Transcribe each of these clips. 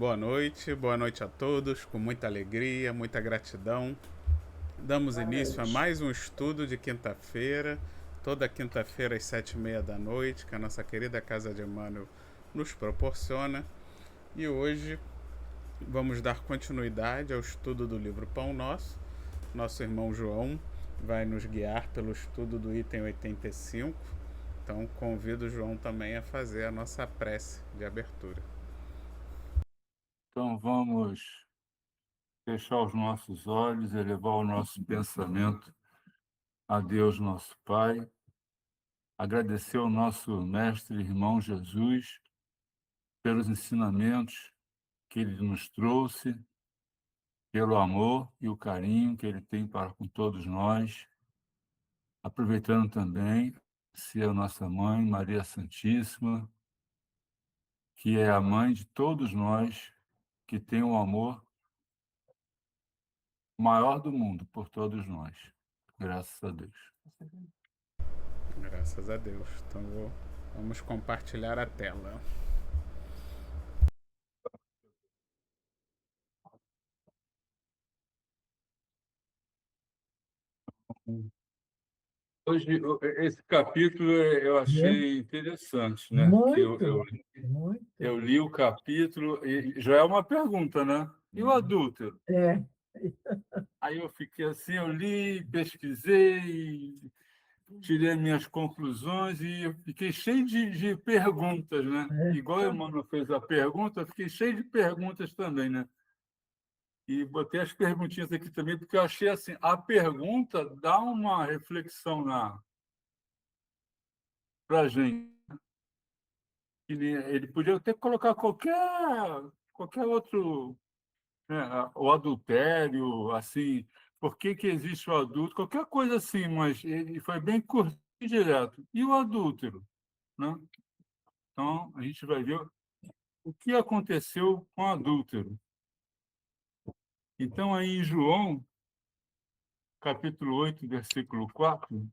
boa noite a todos, com muita alegria, muita gratidão. Damos Boa início a noite. mais um estudo de quinta-feira, toda quinta-feira às 7h30 da noite, que a nossa querida Casa de Emmanuel nos proporciona. E hoje vamos dar continuidade ao estudo do livro Pão Nosso. Nosso irmão João vai nos guiar pelo estudo do item 85. Então convido o João também a fazer a nossa prece de abertura. Então, vamos fechar os nossos olhos, elevar o nosso pensamento a Deus, nosso Pai, agradecer ao nosso mestre irmão Jesus pelos ensinamentos que ele nos trouxe, pelo amor e o carinho que ele tem para com todos nós, aproveitando também ser a nossa mãe, Maria Santíssima, que é a mãe de todos nós, que tem o amor maior do mundo por todos nós. Graças a Deus. Graças a Deus. Então vamos compartilhar a tela. Hoje, esse capítulo eu É, achei interessante, né? Que muito, muito. eu li o capítulo e já é uma pergunta, né? E o adúltero? É, Aí eu fiquei assim, eu li, pesquisei, tirei minhas conclusões e eu fiquei cheio de perguntas, né? é. Igual a Emmanuel fez a pergunta, eu fiquei cheio de perguntas também, né? E botei as perguntinhas aqui também, porque eu achei assim, a pergunta dá uma reflexão para a gente. Ele podia até colocar qualquer outro, né, o adultério, assim, por que que existe o adulto, qualquer coisa assim, mas ele foi bem curto e direto. E o adúltero, né? Então, a gente vai ver o que aconteceu com o adúltero. Então, aí em João, capítulo 8, versículo 4,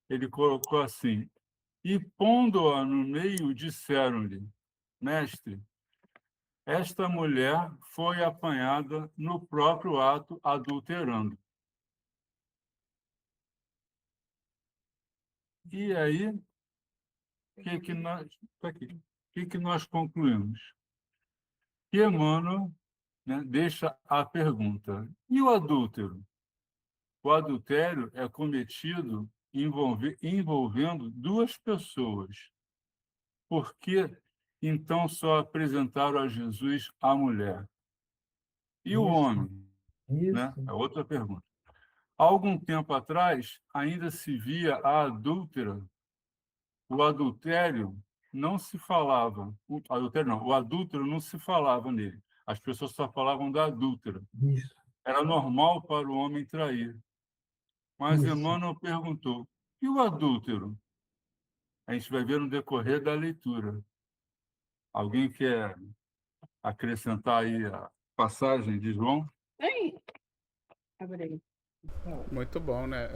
ele colocou assim: e pondo-a no meio, disseram-lhe, mestre, esta mulher foi apanhada no próprio ato adulterando. E aí, tá aqui, o que nós concluímos? Que Emmanuel, né, deixa a pergunta: e o adúltero? O adultério é cometido envolvendo duas pessoas. Por que então só apresentaram a Jesus a mulher? E o Isso, homem? Né? isso, É outra pergunta. Há algum tempo atrás, ainda se via a adúltera. O adultério não se falava. O adultério não, o adúltero não se falava nele. As pessoas só falavam da adúltera. isso, Era normal para o homem trair. Mas isso. Emmanuel perguntou: e o adúltero? A gente vai ver no decorrer da leitura. Alguém quer acrescentar aí a passagem de João? Ei, abre Muito bom, né?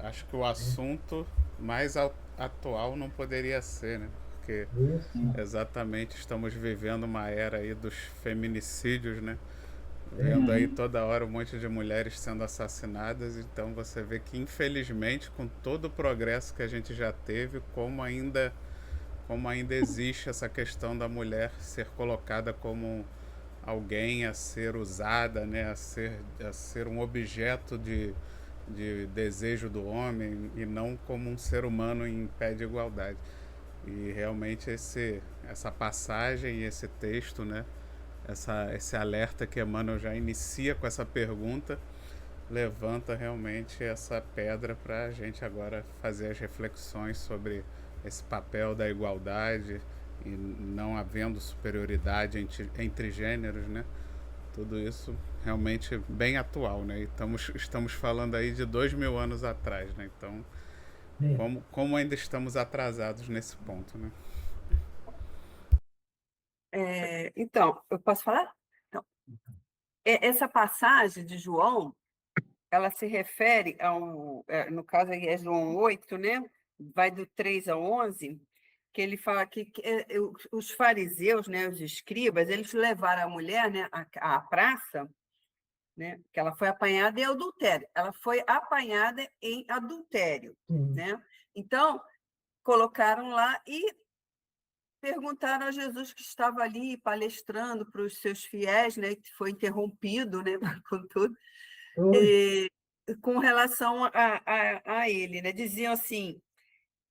Acho que o É, assunto mais atual não poderia ser, né? Porque isso. exatamente estamos vivendo uma era aí dos feminicídios, né? É, Vendo aí toda hora um monte de mulheres sendo assassinadas, então você vê que infelizmente com todo o progresso que a gente já teve, como ainda existe essa questão da mulher ser colocada como alguém a ser usada, né, a ser um objeto de desejo do homem e não como um ser humano em pé de igualdade. E realmente essa passagem e esse texto, né, esse alerta que Emmanuel já inicia com essa pergunta, levanta realmente essa pedra para a gente agora fazer as reflexões sobre esse papel da igualdade e não havendo superioridade entre gêneros, né? Tudo isso realmente bem atual, né? E estamos falando aí de 2000 anos atrás, né? Então, é. como ainda estamos atrasados nesse ponto, né? Então, eu posso falar? Então, essa passagem de João, ela se refere no caso aí é João 8, né? Vai do 3 ao 11, que ele fala que os fariseus, né, os escribas, eles levaram a mulher, né, à praça, né, que ela foi apanhada em adultério. Ela foi apanhada em adultério, né? Então, colocaram lá e perguntaram a Jesus, que estava ali palestrando para os seus fiéis, né, que foi interrompido, né, com tudo, com relação a ele, né? Diziam assim,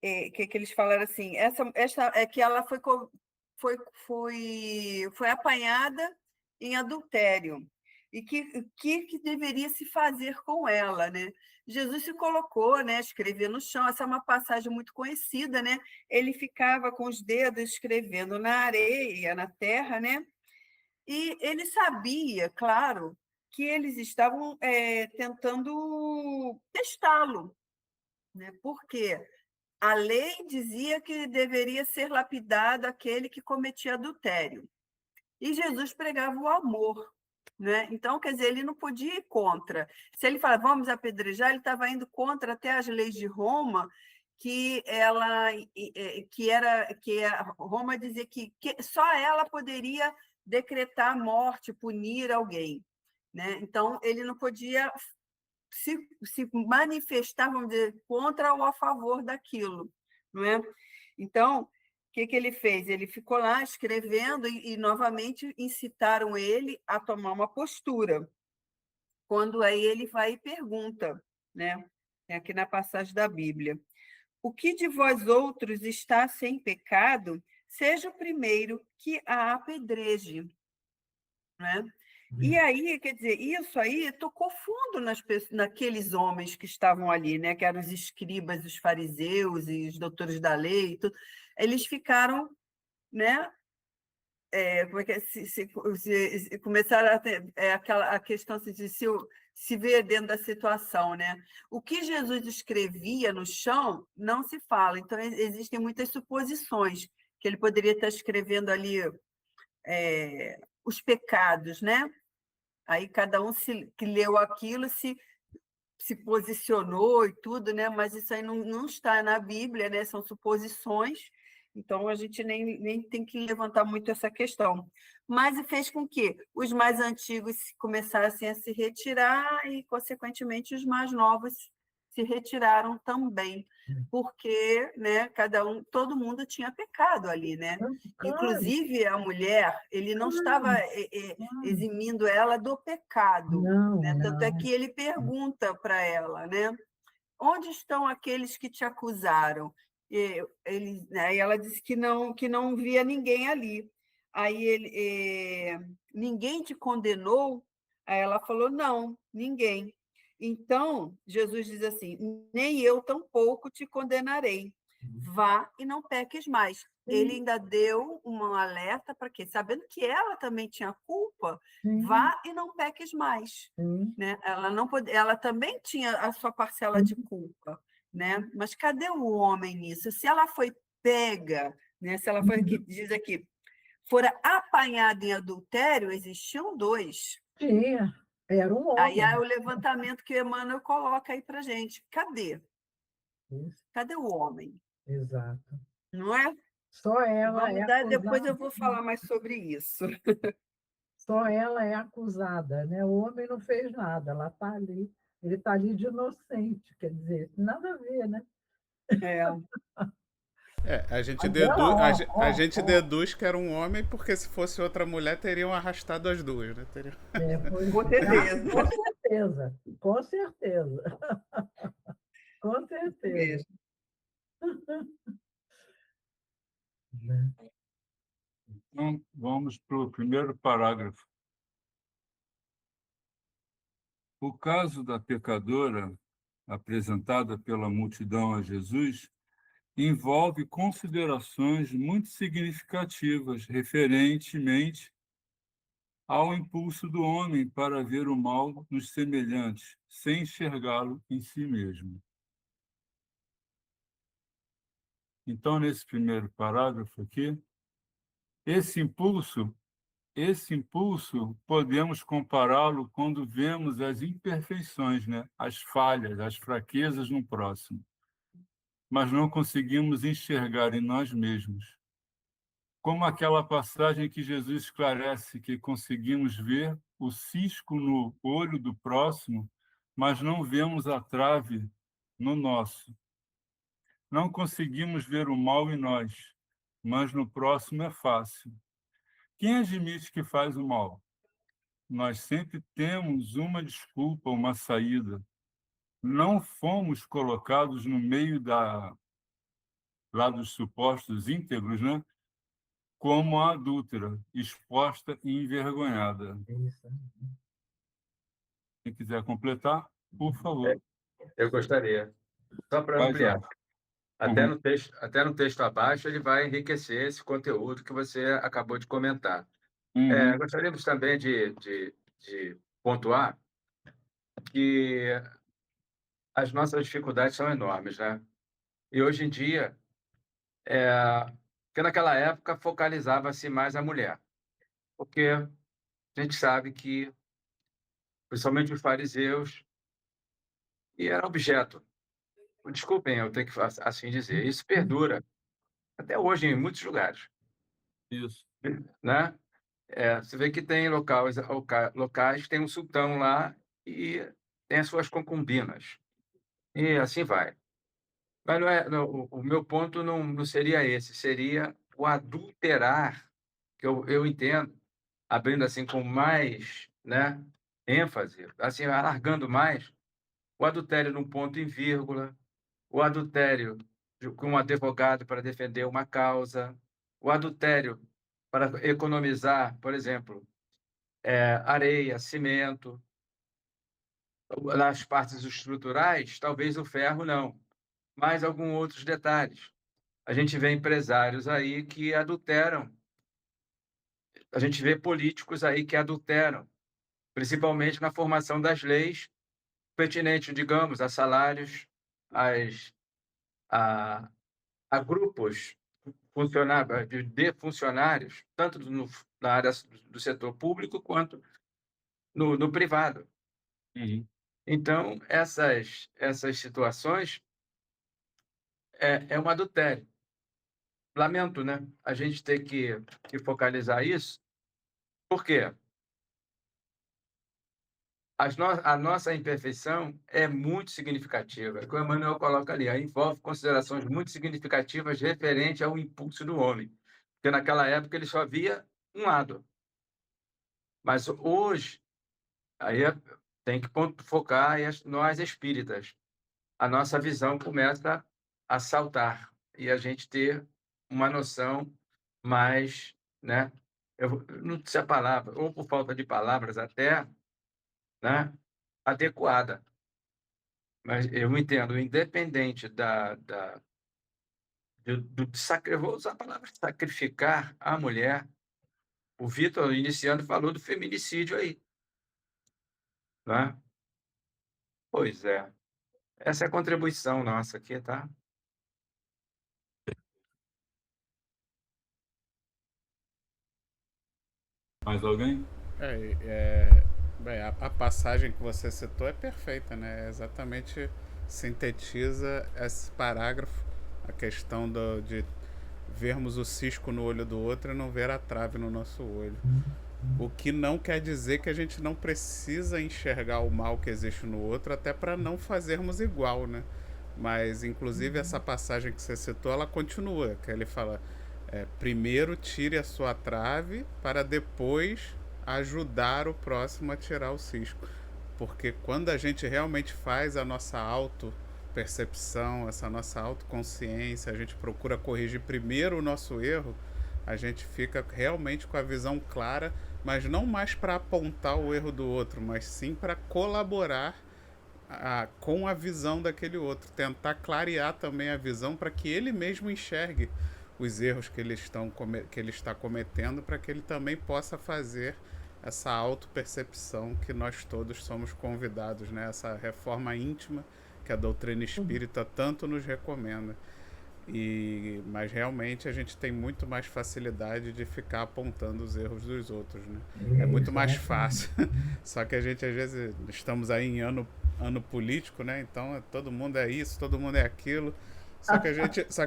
que eles falaram assim, essa é que ela foi apanhada em adultério e que deveria se fazer com ela, né? Jesus se colocou, né, escrever no chão. Essa é uma passagem muito conhecida, né? Ele ficava com os dedos escrevendo na areia, na terra, né? E ele sabia, claro, que eles estavam tentando testá-lo, né? Por quê? A lei dizia que deveria ser lapidado aquele que cometia adultério. E Jesus pregava o amor, né? Então, quer dizer, ele não podia ir contra. Se ele falava, vamos apedrejar, ele estava indo contra até as leis de Roma, Roma dizia que só ela poderia decretar a morte, punir alguém, né? Então, ele não podia se manifestar, vamos dizer, contra ou a favor daquilo, não é? Então, o que ele fez? Ele ficou lá escrevendo e novamente incitaram ele a tomar uma postura. Quando aí ele vai e pergunta, né? Aqui na passagem da Bíblia: o que de vós outros está sem pecado, seja o primeiro que a apedreje, né? E aí, quer dizer, isso aí tocou fundo naqueles homens que estavam ali, né? Que eram os escribas, os fariseus e os doutores da lei. Eles ficaram, né? Como é que é? Começaram a ter a questão de se ver dentro da situação, né? O que Jesus escrevia no chão não se fala. Então, existem muitas suposições que ele poderia estar escrevendo ali os pecados, né? Aí cada um que leu aquilo se posicionou e tudo, né? Mas isso aí não está na Bíblia, né? São suposições, então a gente nem tem que levantar muito essa questão. Mas fez com que os mais antigos começassem a se retirar e, consequentemente, os mais novos se retiraram também, porque, né, todo mundo tinha pecado ali, né? Inclusive a mulher, ele não estava eximindo ela do pecado, né? Tanto é que ele pergunta para ela, né? Onde estão aqueles que te acusaram? Aí ela disse que não via ninguém ali. Aí ninguém te condenou? Aí ela falou, não, ninguém. Então, Jesus diz assim, nem eu tampouco te condenarei. Vá e não peques mais. Ele ainda deu um alerta para quê? Sabendo que ela também tinha culpa, vá e não peques mais. Né? Ela também tinha a sua parcela de culpa, né? Mas cadê o homem nisso? Se ela foi pega, né? Se ela foi, diz aqui, fora apanhada em adultério, existiam dois. Tinha, era um Aí homem. é o levantamento que o Emmanuel coloca aí para gente. Cadê? Isso, Cadê o homem? exato. Não é? Só ela Vamos é dar, depois acusada. eu vou falar mais sobre isso. Só ela é acusada, né? O homem não fez nada, ela está ali. Ele está ali de inocente, quer dizer, nada a ver, né? É, A gente Mas ela, a gente deduz que era um homem, porque se fosse outra mulher, teriam arrastado as duas, né? com certeza. Com certeza, com certeza. Com certeza. Então, vamos para o primeiro parágrafo. O caso da pecadora, apresentada pela multidão a Jesus, envolve considerações muito significativas referentemente ao impulso do homem para ver o mal nos semelhantes, sem enxergá-lo em si mesmo. Então, nesse primeiro parágrafo aqui, esse impulso podemos compará-lo quando vemos as imperfeições, né? As falhas, as fraquezas no próximo. mas não conseguimos enxergar em nós mesmos. Como aquela passagem que Jesus esclarece que conseguimos ver o cisco no olho do próximo, mas não vemos a trave no nosso. Não conseguimos ver o mal em nós, mas no próximo é fácil. Quem admite que faz o mal? Nós sempre temos uma desculpa, uma saída. Não fomos colocados no meio lá dos supostos íntegros, né? Como a adúltera, exposta e envergonhada. Isso. Quem quiser completar, por favor. Eu gostaria. Só para Vai, ampliar. Jorge. Uhum. Até no texto abaixo, ele vai enriquecer esse conteúdo que você acabou de comentar. Uhum. Gostaríamos também de pontuar que as nossas dificuldades são enormes, né? E hoje em dia, porque naquela época focalizava-se mais a mulher, porque a gente sabe que, principalmente os fariseus, e era objeto. Desculpem, eu tenho que assim dizer. Isso perdura até hoje em muitos lugares, Isso. né? Você vê que tem locais que tem um sultão lá e tem as suas concubinas. E assim vai. Mas o meu ponto não seria esse, seria o adulterar, que eu entendo, abrindo assim com mais, né, ênfase, assim, alargando mais, o adultério num ponto em vírgula, o adultério com um advogado para defender uma causa, o adultério para economizar, por exemplo, areia, cimento, nas partes estruturais, talvez o ferro não, mas alguns outros detalhes. A gente vê empresários aí que adulteram, a gente vê políticos aí que adulteram, principalmente na formação das leis pertinentes, digamos, a salários, a, a grupos de funcionários, tanto na área do setor público quanto no privado. Uhum. Então, essas situações é um adultério. Lamento, né? A gente ter que focalizar isso. Por quê? A nossa imperfeição é muito significativa. É o que o Emmanuel coloca ali, envolve considerações muito significativas referente ao impulso do homem. Porque naquela época ele só via um lado. Mas hoje, aí tem que focar nós espíritas. A nossa visão começa a saltar e a gente ter uma noção mais, né? Eu não sei a palavra, ou por falta de palavras até, né? Adequada. Mas eu entendo, independente eu vou usar a palavra sacrificar a mulher. O Vitor, iniciando, falou do feminicídio aí, né? Pois é. Essa é a contribuição nossa aqui, tá? Mais alguém? Bem, a passagem que você citou é perfeita, né? Exatamente sintetiza esse parágrafo, a questão de vermos o cisco no olho do outro e não ver a trave no nosso olho. O que não quer dizer que a gente não precisa enxergar o mal que existe no outro, até para não fazermos igual, né? Mas, inclusive, essa passagem que você citou, ela continua, que ele fala, primeiro tire a sua trave para depois ajudar o próximo a tirar o cisco. Porque quando a gente realmente faz a nossa autopercepção, essa nossa autoconsciência, a gente procura corrigir primeiro o nosso erro, a gente fica realmente com a visão clara, mas não mais para apontar o erro do outro, mas sim para colaborar com a visão daquele outro, tentar clarear também a visão para que ele mesmo enxergue os erros que ele está cometendo, para que ele também possa fazer essa autopercepção que nós todos somos convidados, né? Essa reforma íntima que a doutrina espírita tanto nos recomenda. Mas realmente a gente tem muito mais facilidade de ficar apontando os erros dos outros, né? É muito mais fácil. Só que a gente, às vezes, estamos aí em ano político, né? Então todo mundo é isso, todo mundo é aquilo. Só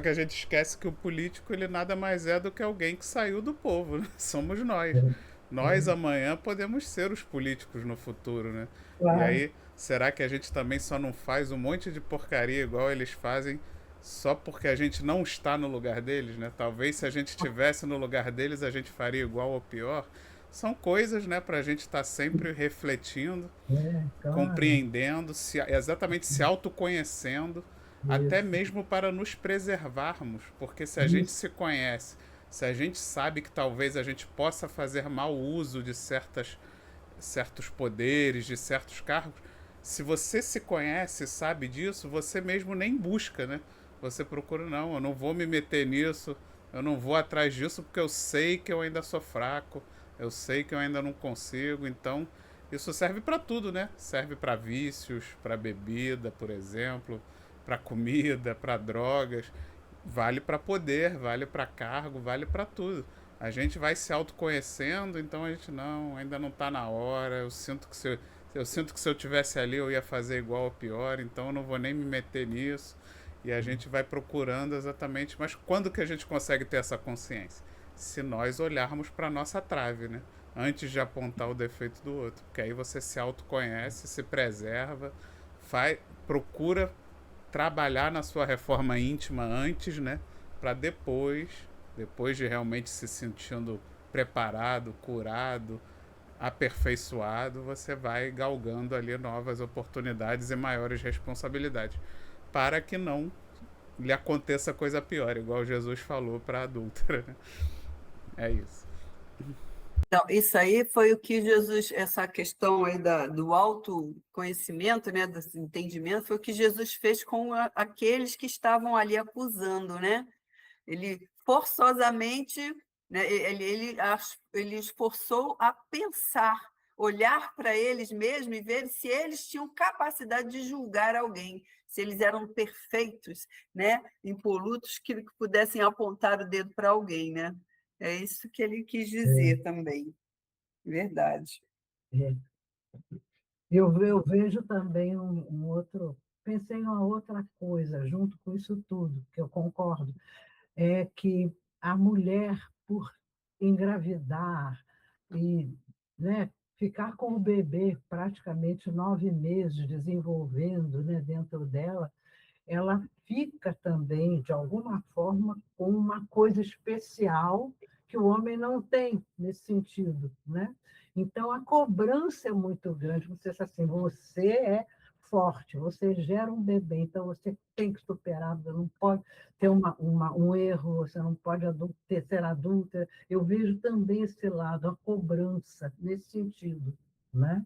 que a gente esquece que o político ele nada mais é do que alguém que saiu do povo, né? Somos nós. Nós amanhã podemos ser os políticos no futuro, né? E Claro. aí, será que a gente também só não faz um monte de porcaria igual eles fazem só porque a gente não está no lugar deles, né? Talvez se a gente estivesse no lugar deles, a gente faria igual ou pior. São coisas, né, pra gente estar sempre refletindo, Claro. compreendendo, exatamente se autoconhecendo, até Isso, mesmo para nos preservarmos, porque se a gente isso, se conhece, se a gente sabe que talvez a gente possa fazer mau uso de certos poderes, de certos cargos, se você se conhece, sabe disso, você mesmo nem busca, né? Você procura, não, eu não vou me meter nisso, eu não vou atrás disso porque eu sei que eu ainda sou fraco, eu sei que eu ainda não consigo, então isso serve para tudo, né? Serve para vícios, para bebida, por exemplo, para comida, para drogas, vale para poder, vale para cargo, vale para tudo. A gente vai se autoconhecendo, então a gente não, ainda não está na hora. Eu sinto que se eu tivesse ali eu ia fazer igual ou pior, então eu não vou nem me meter nisso. E a gente vai procurando exatamente, mas quando que a gente consegue ter essa consciência? Se nós olharmos para nossa trave, né? Antes de apontar o defeito do outro, porque aí você se autoconhece, se preserva, procura trabalhar na sua reforma íntima antes, né? Para depois de realmente se sentindo preparado, curado, aperfeiçoado, você vai galgando ali novas oportunidades e maiores responsabilidades, para que não lhe aconteça coisa pior, igual Jesus falou para a adúltera. Né? É isso. Então, isso aí foi o que Jesus, essa questão aí do autoconhecimento, né, desse entendimento, foi o que Jesus fez com aqueles que estavam ali acusando, né? Ele forçosamente, né, ele esforçou a pensar, olhar para eles mesmos e ver se eles tinham capacidade de julgar alguém, se eles eram perfeitos, né, impolutos, que pudessem apontar o dedo para alguém, né? É isso que ele quis dizer também. Verdade. é. Eu vejo também um outro. Pensei em uma outra coisa, junto com isso tudo, que eu concordo, é que a mulher, por engravidar e, né, ficar com o bebê praticamente 9 meses desenvolvendo, né, dentro dela, ela fica também, de alguma forma, com uma coisa especial que o homem não tem nesse sentido, né? Então, a cobrança é muito grande. Você diz assim, você é forte, você gera um bebê, então você tem que superar, você não pode ter um erro, você não pode ser adulta. Eu vejo também esse lado, a cobrança, nesse sentido, né?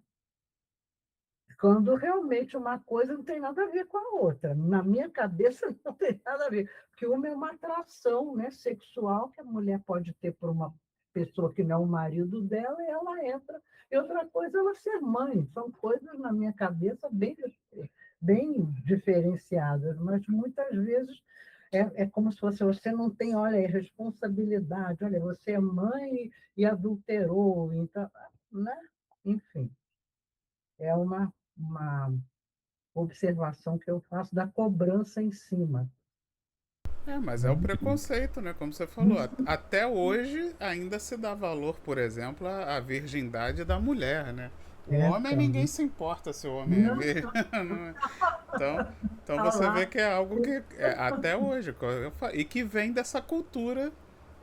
Quando realmente uma coisa não tem nada a ver com a outra. Na minha cabeça não tem nada a ver, porque uma é uma atração, né, sexual que a mulher pode ter por uma pessoa que não é o marido dela, e ela entra. E outra coisa é ela ser mãe. São coisas, na minha cabeça, bem diferenciadas, mas muitas vezes é como se fosse, você não tem, olha, responsabilidade, olha, você é mãe e adulterou, então, né? Enfim, é uma observação que eu faço da cobrança em cima. Mas é o preconceito, né? Como você falou. Até hoje ainda se dá valor, por exemplo, à virgindade da mulher, né? O homem, ninguém Também. se importa se o homem é Não, virgem. então, então está você vê lá. que é algo que até hoje, e que vem dessa cultura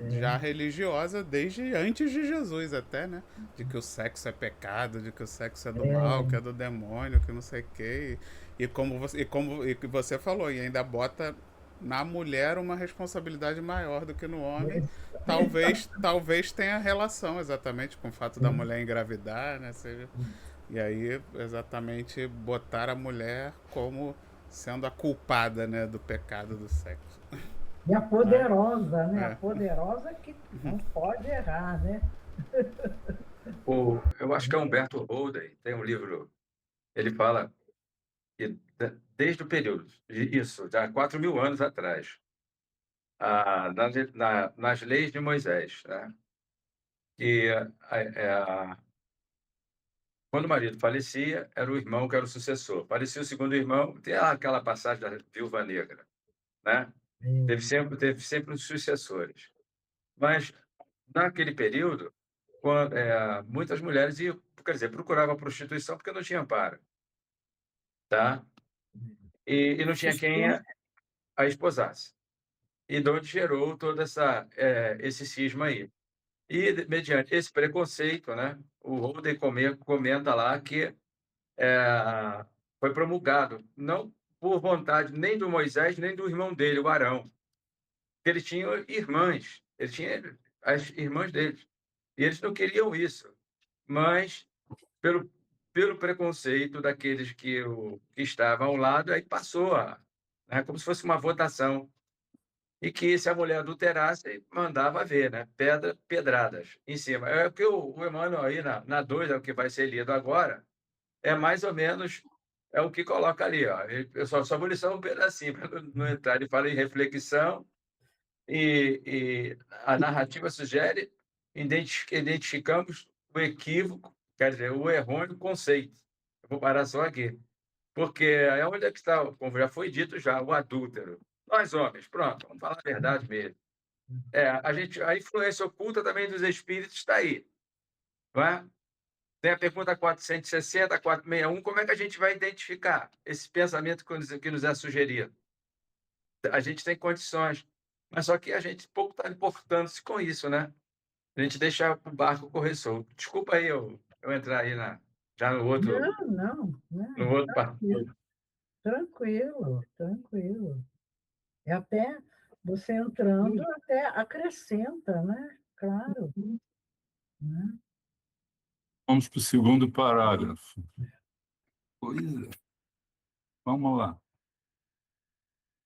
já religiosa desde antes de Jesus até, né? De que o sexo é pecado, de que o sexo é do mal, que é do demônio, que não sei o quê. E que você falou, e ainda bota na mulher uma responsabilidade maior do que no homem. Talvez tenha relação exatamente com o fato da mulher engravidar, né? E aí exatamente botar a mulher como sendo a culpada, né, do pecado do sexo. E a Mas, poderosa, né? A é. poderosa que não pode errar, né? Eu acho que é Humberto Holden, tem um livro, ele fala que desde o período, isso, já há 4.000 anos atrás, nas leis de Moisés, né, que quando o marido falecia, era o irmão que era o sucessor. Falecia o segundo irmão, tem aquela passagem da viúva negra, né? Teve sempre os sucessores. Mas, naquele período, muitas mulheres iam, quer dizer, procuravam a prostituição porque não tinha amparo, tá? E não tinha quem a esposasse. E de onde gerou todo esse cisma aí. E, mediante esse preconceito, né, o Holden comenta lá que foi promulgado, não por vontade nem do Moisés, nem do irmão dele, o Arão. Ele tinha irmãs, ele tinha as irmãs deles. E eles não queriam isso, mas pelo preconceito daqueles que estavam ao lado, aí passou né, como se fosse uma votação. E que se a mulher adulterasse, mandava ver, né? Pedradas em cima. É o que o Emmanuel aí na 2, é o que vai ser lido agora, é mais ou menos o que coloca ali. Ó. Eu só vou listar um pedacinho, para não entrar. Ele fala em reflexão, e a narrativa sugere, identificamos o equívoco, quer dizer, o errôneo conceito. Eu vou parar só aqui. Porque é onde é que está, como já foi dito já, o adúltero. Nós, homens, pronto, vamos falar a verdade mesmo. A influência oculta também dos espíritos está aí. Não é? Tem a pergunta 460, 461, como é que a gente vai identificar esse pensamento que nos é sugerido? A gente tem condições, mas só que a gente pouco está importando-se com isso, né? A gente deixa o barco correr solto. Desculpa aí eu entrar aí já no outro, Não, no outro partido. tranquilo. É até você entrando, até acrescenta, né? Claro. Né? Vamos para o segundo parágrafo. Pois é. Vamos lá.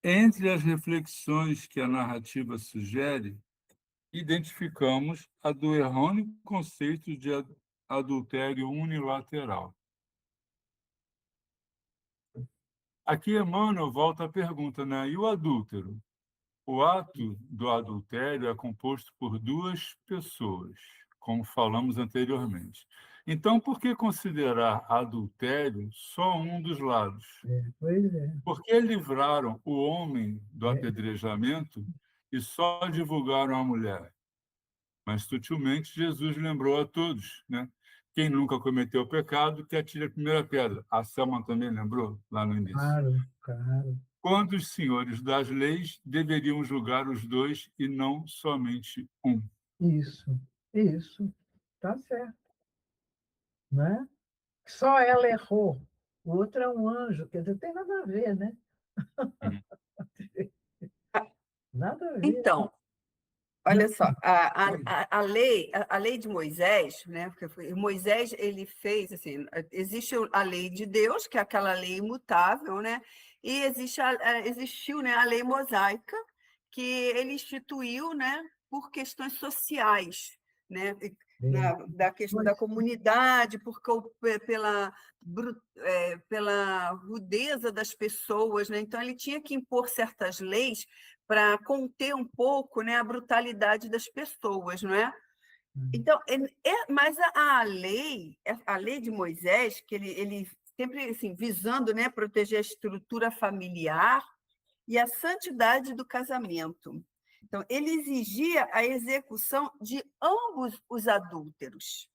Entre as reflexões que a narrativa sugere, identificamos a do errôneo conceito de adultério unilateral. Aqui Emmanuel volta à pergunta, né? E o adúltero? O ato do adultério é composto por duas pessoas, como falamos anteriormente. Então, por que considerar adultério só um dos lados? Pois é. Por que livraram o homem do apedrejamento e só divulgaram a mulher? Mas, sutilmente, Jesus lembrou a todos, né? Quem nunca cometeu pecado, que atire a primeira pedra. A Selma também lembrou lá no início. Claro. Quando os senhores das leis deveriam julgar os dois e não somente um. Isso. Tá certo. Né? Só ela errou. O outro é um anjo. Quer dizer, tem nada a ver, né? Nada a ver. Então, olha só, a lei de Moisés, né? Porque Moisés ele fez assim, existe a lei de Deus, que é aquela lei imutável, né? E existiu, né, a lei mosaica, que ele instituiu, né, por questões sociais, né? Da questão da comunidade, pela rudeza das pessoas, né? Então ele tinha que impor certas leis para conter um pouco, né, a brutalidade das pessoas, não é? Então, mas a lei de Moisés, que ele sempre assim, visando, né, proteger a estrutura familiar e a santidade do casamento. Então, ele exigia a execução de ambos os adúlteros.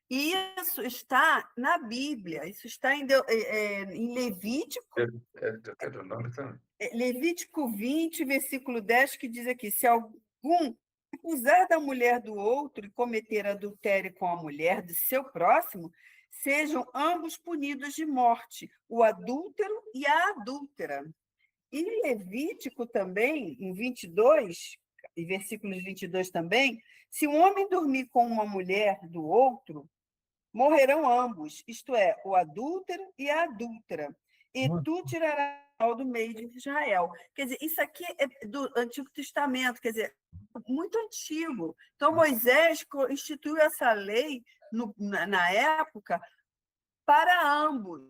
E isso está na Bíblia, isso está em Levítico. Levítico 20, versículo 10, que diz aqui: se algum acusar da mulher do outro e cometer adultério com a mulher de seu próximo, sejam ambos punidos de morte, o adúltero e a adúltera. E Levítico também, em 22, e versículos 22 também, se um homem dormir com uma mulher do outro, morrerão ambos, isto é, o adúltero e a adúltera, e tu tirarás do meio de Israel. Quer dizer, isso aqui é do Antigo Testamento, quer dizer, muito antigo. Então, Moisés instituiu essa lei na época para ambos.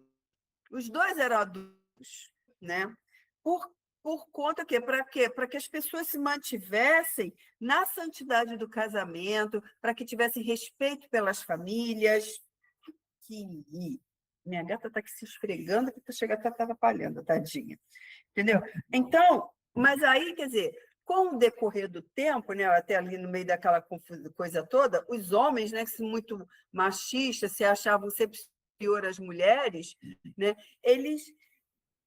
Os dois eram adultos, né? Por conta que para quê? Para que as pessoas se mantivessem na santidade do casamento, para que tivessem respeito pelas famílias. Minha gata está aqui se esfregando, que está chegando, está atrapalhando, tadinha. Entendeu? Então, Mas aí, quer dizer, com o decorrer do tempo, né, até ali no meio daquela coisa toda, os homens, né, que são muito machistas, se achavam sempre superior às mulheres, né, eles,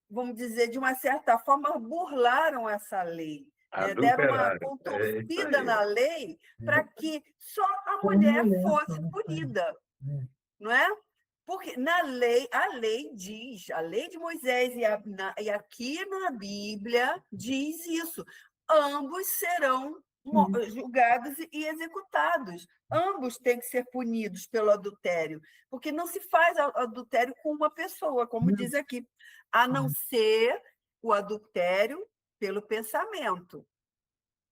vamos dizer, de uma certa forma, burlaram essa lei, né, deram uma Adulterado. É isso contorcida aí. na lei para que só a Só a mulher mulher, fosse só. punida, É. não é? Porque na lei, a lei diz, a lei de Moisés e aqui na Bíblia diz isso. Ambos serão julgados e executados. Ambos têm que ser punidos pelo adultério, porque não se faz adultério com uma pessoa, como diz aqui, a não ser o adultério pelo pensamento.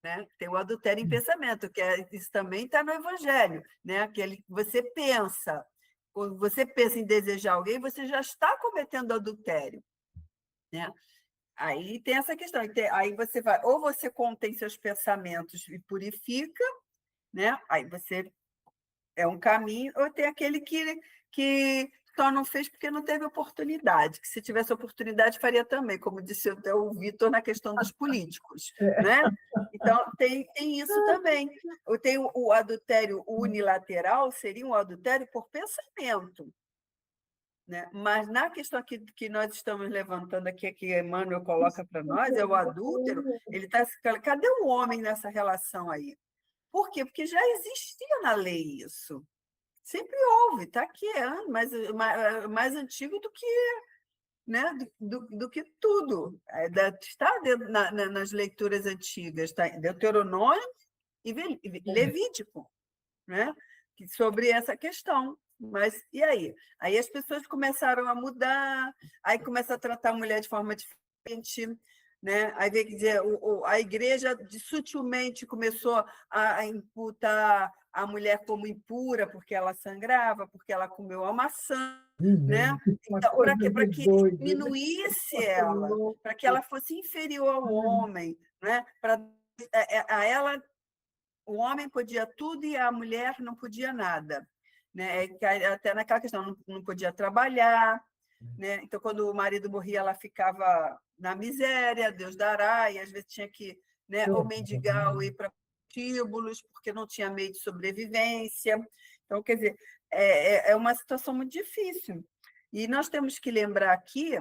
Né? Tem o adultério em pensamento, isso também está no Evangelho, né? Aquele que você pensa. Quando você pensa em desejar alguém, você já está cometendo adultério, né? Aí tem essa questão. Aí você vai, ou você contém seus pensamentos e purifica, né? Aí você é um caminho, ou tem aquele que só não fez porque não teve oportunidade, que se tivesse oportunidade faria também, como disse até o Vitor na questão dos políticos, né? Então, tem isso também. Tem o adultério unilateral, seria um adultério por pensamento. Né? Mas na questão aqui que nós estamos levantando aqui, que Emmanuel coloca para nós, é o adúltero, ele está. Cadê o homem nessa relação aí? Por quê? Porque já existia na lei isso. Sempre houve, está aqui, mais antigo do que, né, do que tudo. Está nas leituras antigas, está em Deuteronômio e Levítico, né, sobre essa questão. Mas e aí? Aí as pessoas começaram a mudar, aí começa a tratar a mulher de forma diferente, né? Aí vê que dizer, a igreja sutilmente começou a imputar a mulher como impura porque ela sangrava, porque ela comeu a maçã, né? Então, para que diminuísse ela, para que ela fosse inferior ao homem, né? A ela, o homem podia tudo e a mulher não podia nada. Né? Até naquela questão, não podia trabalhar, né? Então, quando o marido morria, ela ficava na miséria, Deus dará, e às vezes tinha que, né, ou mendigar ou ir para prostíbulos, porque não tinha meio de sobrevivência. Então, quer dizer, é uma situação muito difícil. E nós temos que lembrar aqui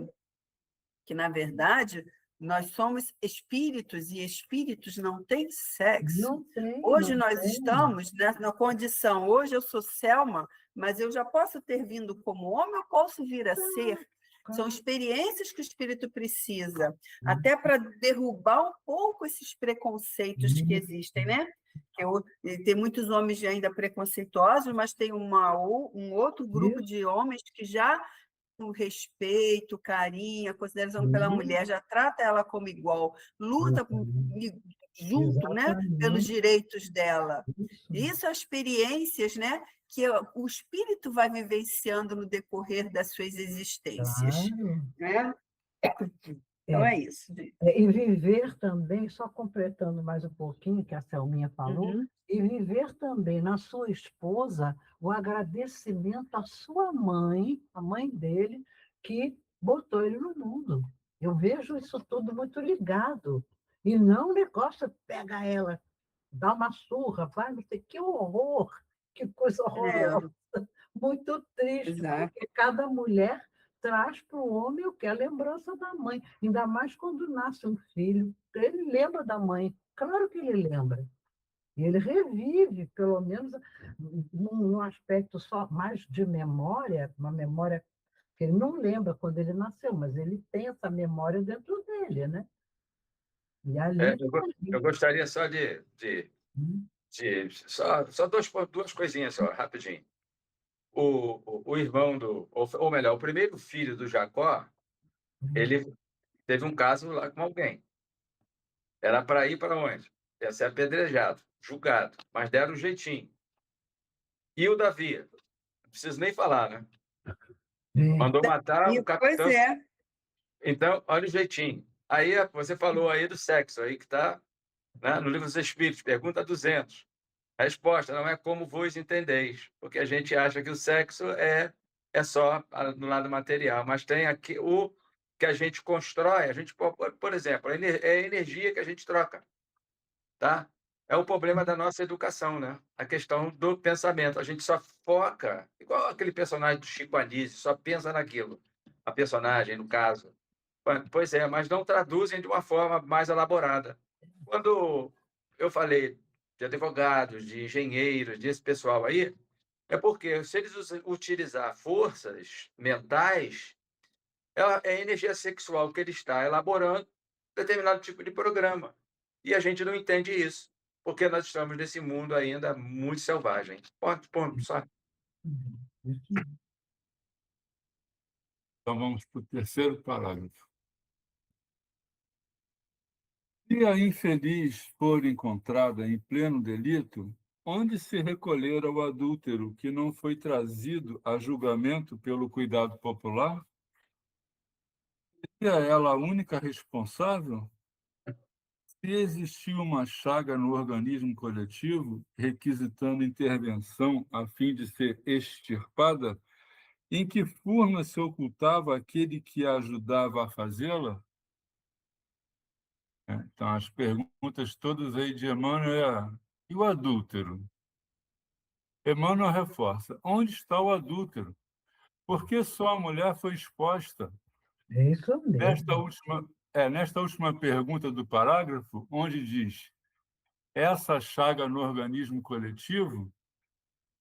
que, na verdade, nós somos espíritos e espíritos não têm sexo. Não tem, hoje não nós tem. estamos na condição, hoje eu sou Selma, mas eu já posso ter vindo como homem, eu posso vir a ser. São experiências que o espírito precisa, até para derrubar um pouco esses preconceitos que existem, né? Tem muitos homens ainda preconceituosos, mas tem um outro grupo de homens que já com respeito, carinho, a consideração pela mulher, já trata ela como igual, luta junto, né, pelos direitos dela. Isso são experiências, né, que o espírito vai vivenciando no decorrer das suas existências. Né? Então, é isso. E viver também, só completando mais um pouquinho, que a Selminha falou, e viver também na sua esposa o agradecimento à sua mãe, a mãe dele, que botou ele no mundo. Eu vejo isso tudo muito ligado. E não o negócio pega ela, dá uma surra, vai, não sei que horror, que coisa horrorosa. Muito triste, porque cada mulher traz para o homem o que? A lembrança da mãe. Ainda mais quando nasce um filho. Ele lembra da mãe. Claro que ele lembra. E ele revive, pelo menos, num aspecto só mais de memória, uma memória que ele não lembra quando ele nasceu, mas ele tem essa memória dentro dele, né? E ali... Eu gostaria só só duas coisinhas, só, rapidinho. O irmão ou melhor, o primeiro filho do Jacó, ele teve um caso lá com alguém. Era para ir para onde? Ia ser apedrejado, julgado, mas deram um jeitinho. E o Davi? Não preciso nem falar, né? Mandou matar o capitão. Pois é. Então, olha o jeitinho. Aí você falou aí do sexo, aí que está, né, no Livro dos Espíritos, pergunta 200. A resposta não é como vos entendeis, porque a gente acha que o sexo é só no lado material, mas tem aqui o que a gente constrói, por exemplo, é a energia que a gente troca, tá? É o problema da nossa educação, né? A questão do pensamento. A gente só foca, igual aquele personagem do Chico Anísio, só pensa naquilo. A personagem, no caso. Pois é, mas não traduzem de uma forma mais elaborada. Quando eu falei de advogados, de engenheiros, desse pessoal aí, é porque se eles utilizar forças mentais, é a energia sexual que ele está elaborando determinado tipo de programa. E a gente não entende isso, porque nós estamos nesse mundo ainda muito selvagem. Ponto, só. Então vamos para o terceiro parágrafo. Se a infeliz for encontrada em pleno delito, onde se recolher ao adúltero que não foi trazido a julgamento pelo cuidado popular? Seria ela a única responsável? Se existir uma chaga no organismo coletivo, requisitando intervenção a fim de ser extirpada, em que forma se ocultava aquele que a ajudava a fazê-la? Então, as perguntas todas aí de Emmanuel é: e o adúltero? Emmanuel reforça: onde está o adúltero? Porque só a mulher foi exposta. É isso mesmo. Nesta última pergunta do parágrafo, onde diz: essa chaga no organismo coletivo,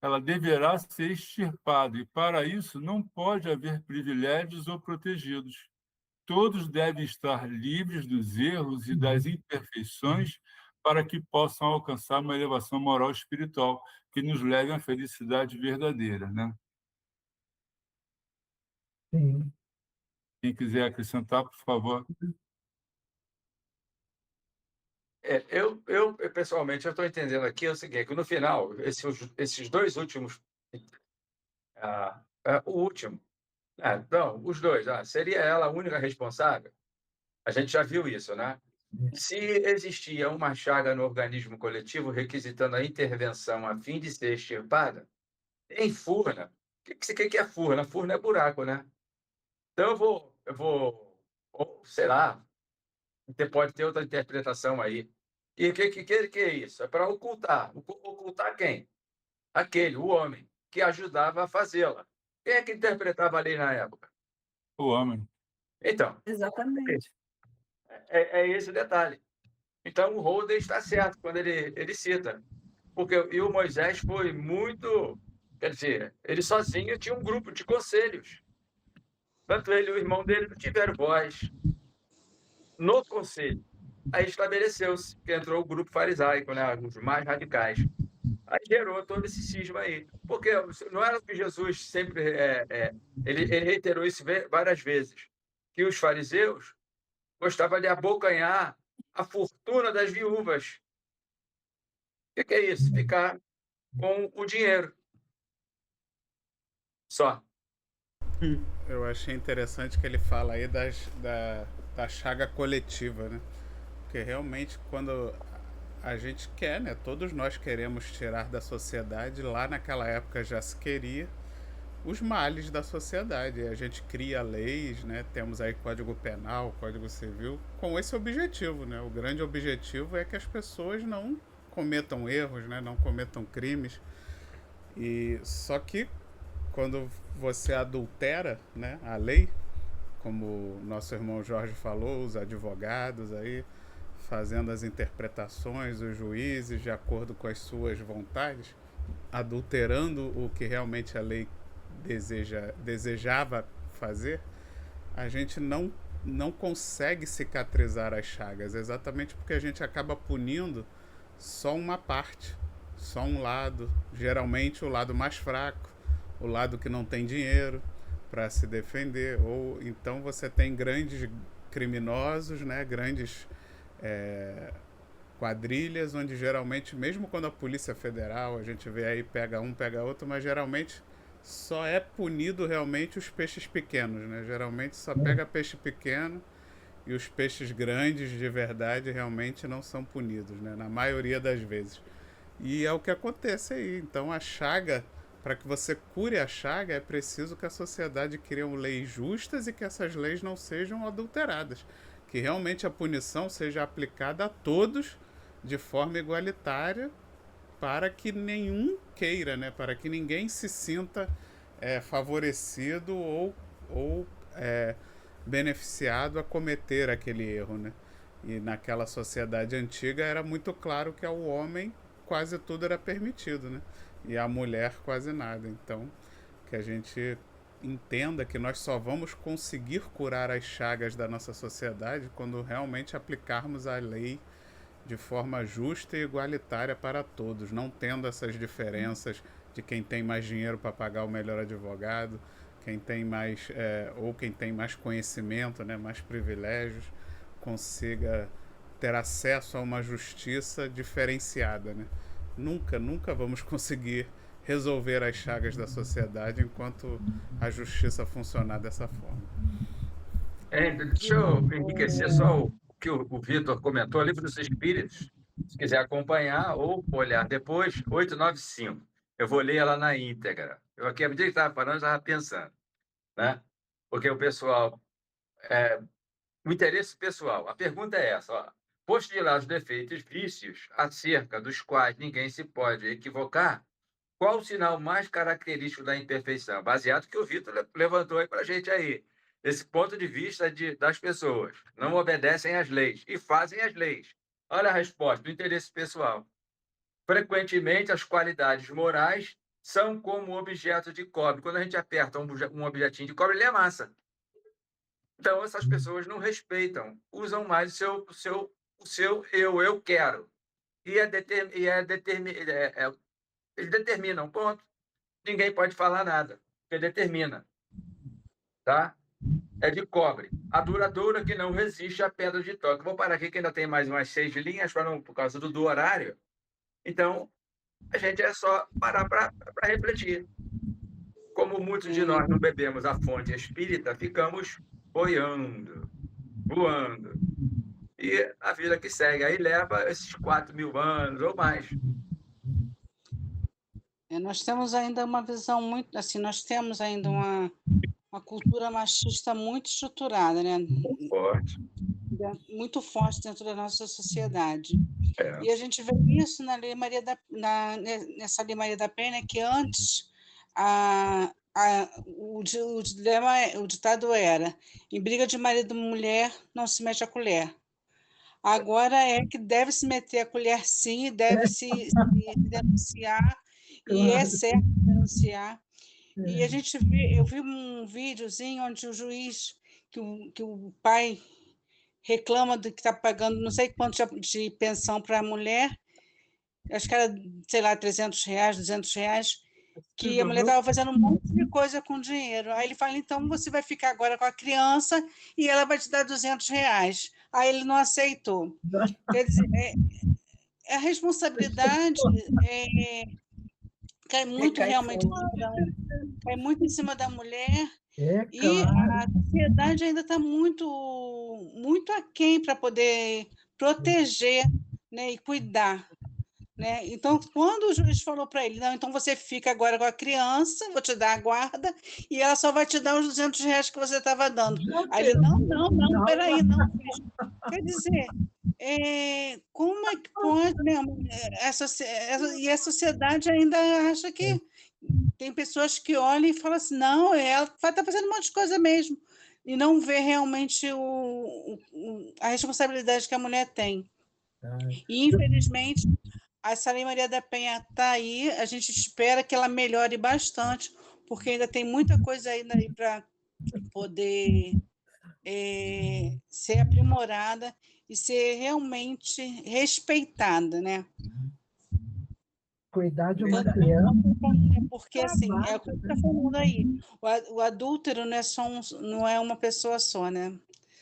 ela deverá ser extirpada, e para isso não pode haver privilégios ou protegidos. Todos devem estar livres dos erros e das imperfeições para que possam alcançar uma elevação moral e espiritual que nos leve à felicidade verdadeira, né? Sim. Quem quiser acrescentar, por favor. Eu pessoalmente, eu estou entendendo aqui o seguinte, que no final, esses dois últimos, o último, não, os dois, seria ela a única responsável? A gente já viu isso, né? Se existia uma chaga no organismo coletivo requisitando a intervenção a fim de ser extirpada, em furna, o que é furna? Furna é buraco, né? Então ou, sei lá, pode ter outra interpretação aí. E o que é isso? É para ocultar. Ocultar quem? Aquele, o homem, que ajudava a fazê-la. Quem é que interpretava a lei na época? O homem. Então, Exatamente. é esse o detalhe. Então, o Holden está certo quando ele cita. E o Moisés foi muito. Quer dizer, ele sozinho tinha um grupo de conselhos. Tanto ele e o irmão dele não tiveram voz no conselho. Aí estabeleceu-se, que entrou o grupo farisaico, né, os mais radicais. Aí gerou todo esse cisma aí. Porque não era o que Jesus sempre. Ele reiterou isso várias vezes, que os fariseus gostavam de abocanhar a fortuna das viúvas. O que é isso? Ficar com o dinheiro. Só. Eu achei interessante que ele fala aí da chaga coletiva, né? Porque realmente quando a gente quer, né? Todos nós queremos tirar da sociedade, lá naquela época já se queria, os males da sociedade. A gente cria leis, né? Temos aí Código Penal, Código Civil, com esse objetivo, né? O grande objetivo é que as pessoas não cometam erros, né? Não cometam crimes. E só que quando você adultera, né, a lei, como o nosso irmão Jorge falou, os advogados aí fazendo as interpretações, os juízes de acordo com as suas vontades, adulterando o que realmente a lei desejava fazer, a gente não consegue cicatrizar as chagas, exatamente porque a gente acaba punindo só uma parte, só um lado, geralmente o lado mais fraco, o lado que não tem dinheiro para se defender, ou então você tem grandes criminosos, né, grandes quadrilhas, onde geralmente, mesmo quando a Polícia Federal, a gente vê aí, pega um, pega outro, mas geralmente só é punido realmente os peixes pequenos, né? Geralmente só pega peixe pequeno e os peixes grandes de verdade realmente não são punidos, né? Na maioria das vezes. E é o que acontece aí. Então a chaga para que você cure a chaga, é preciso que a sociedade crie leis justas e que essas leis não sejam adulteradas. Que realmente a punição seja aplicada a todos de forma igualitária, para que nenhum queira, né? Para que ninguém se sinta favorecido ou beneficiado a cometer aquele erro, né? E naquela sociedade antiga era muito claro que ao homem quase tudo era permitido, né? E a mulher quase nada. Então, que a gente entenda que nós só vamos conseguir curar as chagas da nossa sociedade quando realmente aplicarmos a lei de forma justa e igualitária para todos, não tendo essas diferenças de quem tem mais dinheiro para pagar o melhor advogado, quem tem mais ou quem tem mais conhecimento, né, mais privilégios, consiga ter acesso a uma justiça diferenciada, né? Nunca vamos conseguir resolver as chagas da sociedade enquanto a justiça funcionar dessa forma. Deixa eu enriquecer só o que o Vitor comentou, Livro dos Espíritos, se quiser acompanhar ou olhar depois, 895. Eu vou ler ela na íntegra. Eu aqui, à medida que estava falando, estava pensando, né? Porque o pessoal, o interesse pessoal, a pergunta é essa, ó. Posto de lado os defeitos e vícios acerca dos quais ninguém se pode equivocar, qual o sinal mais característico da imperfeição? Baseado no que o Vitor levantou aí para a gente aí. Esse ponto de vista das pessoas. Não obedecem às leis e fazem as leis. Olha a resposta, do interesse pessoal. Frequentemente, as qualidades morais são como objeto de cobre. Quando a gente aperta um objetinho de cobre, ele amassa. Então, essas pessoas não respeitam, usam mais o seu eu quero. E eles determinam, ponto. Ninguém pode falar nada, porque determina. Tá? É de cobre. A duradoura que não resiste à pedra de toque. Vou parar aqui que ainda tem mais umas 6 linhas por causa do horário. Então, a gente é só parar para refletir. Como muitos de nós não bebemos a fonte espírita, ficamos boiando, voando. E a vida que segue aí leva esses 4.000 anos ou mais. Nós temos ainda uma visão muito, assim, nós temos ainda uma cultura machista muito estruturada, né? Forte. Muito forte dentro da nossa sociedade. É. E a gente vê isso na Lei Maria nessa Lei Maria da Penha, que antes o ditado era: em briga de marido e mulher, não se mete a colher. Agora é que deve se meter a colher, sim, deve se denunciar, e é certo denunciar. E eu vi um videozinho onde o juiz, que o pai reclama de que está pagando não sei quanto de pensão para a mulher, acho que era, sei lá, R$300, R$200, que a mulher estava fazendo um monte de coisa com dinheiro. Aí ele fala, então você vai ficar agora com a criança e ela vai te dar R$200. Aí ele não aceitou. Quer dizer, a responsabilidade cai muito realmente cai muito em cima da mulher, e a sociedade ainda está muito aquém para poder proteger, né, e cuidar. Né? Então, quando o juiz falou para ele, não, então você fica agora com a criança, vou te dar a guarda, e ela só vai te dar os R$200 que você estava dando. Aí ele, não, peraí, não. Quer dizer, como é que pode, né? E a sociedade ainda acha que tem pessoas que olham e falam assim, não, ela está fazendo um monte de coisa mesmo, e não vê realmente a responsabilidade que a mulher tem. E, infelizmente, essa Lei Maria da Penha está aí, a gente espera que ela melhore bastante, porque ainda tem muita coisa ainda aí para poder ser aprimorada e ser realmente respeitada, né? Cuidar de uma criança. Porque, assim, é o que você está falando aí, o adúltero não é uma pessoa só, né?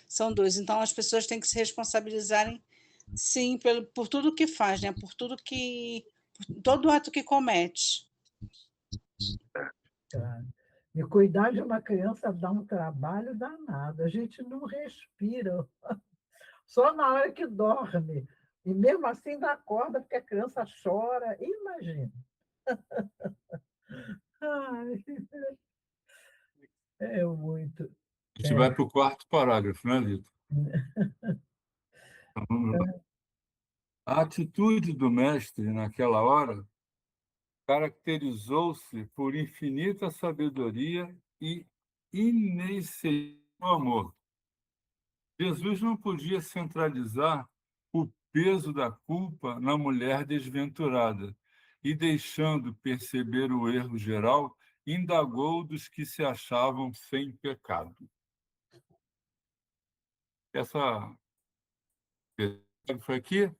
São dois. Então, as pessoas têm que se responsabilizarem, sim, por tudo que faz, né? Por todo ato que comete. E cuidar de uma criança dá um trabalho danado. A gente não respira, só na hora que dorme. E mesmo assim dá corda, porque a criança chora. Imagina. Ai, é muito. A gente vai para o quarto parágrafo, né, Vitor? Então, vamos lá. A atitude do mestre naquela hora caracterizou-se por infinita sabedoria e inexcedível amor. Jesus não podia centralizar o peso da culpa na mulher desventurada e, deixando perceber o erro geral, indagou dos que se achavam sem pecado. Essa foi aqui,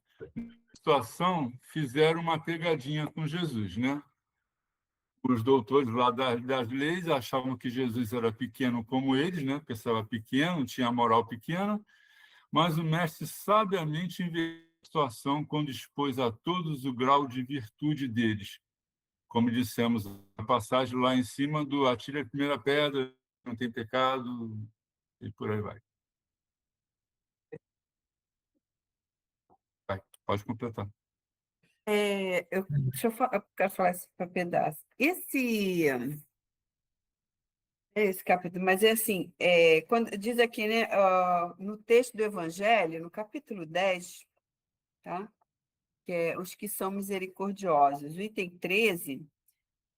situação, fizeram uma pegadinha com Jesus, né? Os doutores lá das leis achavam que Jesus era pequeno como eles, né? Pensava pequeno, tinha moral pequena, mas o mestre sabiamente inverteu a situação quando expôs a todos o grau de virtude deles. Como dissemos na passagem lá em cima do atire a primeira pedra, não tem pecado, e por aí vai. Vai, pode completar. Deixa eu quero falar esse pedaço. Esse capítulo, mas é assim, quando diz aqui, né, no texto do Evangelho, no capítulo 10, tá? Que é os que são misericordiosos. O item 13,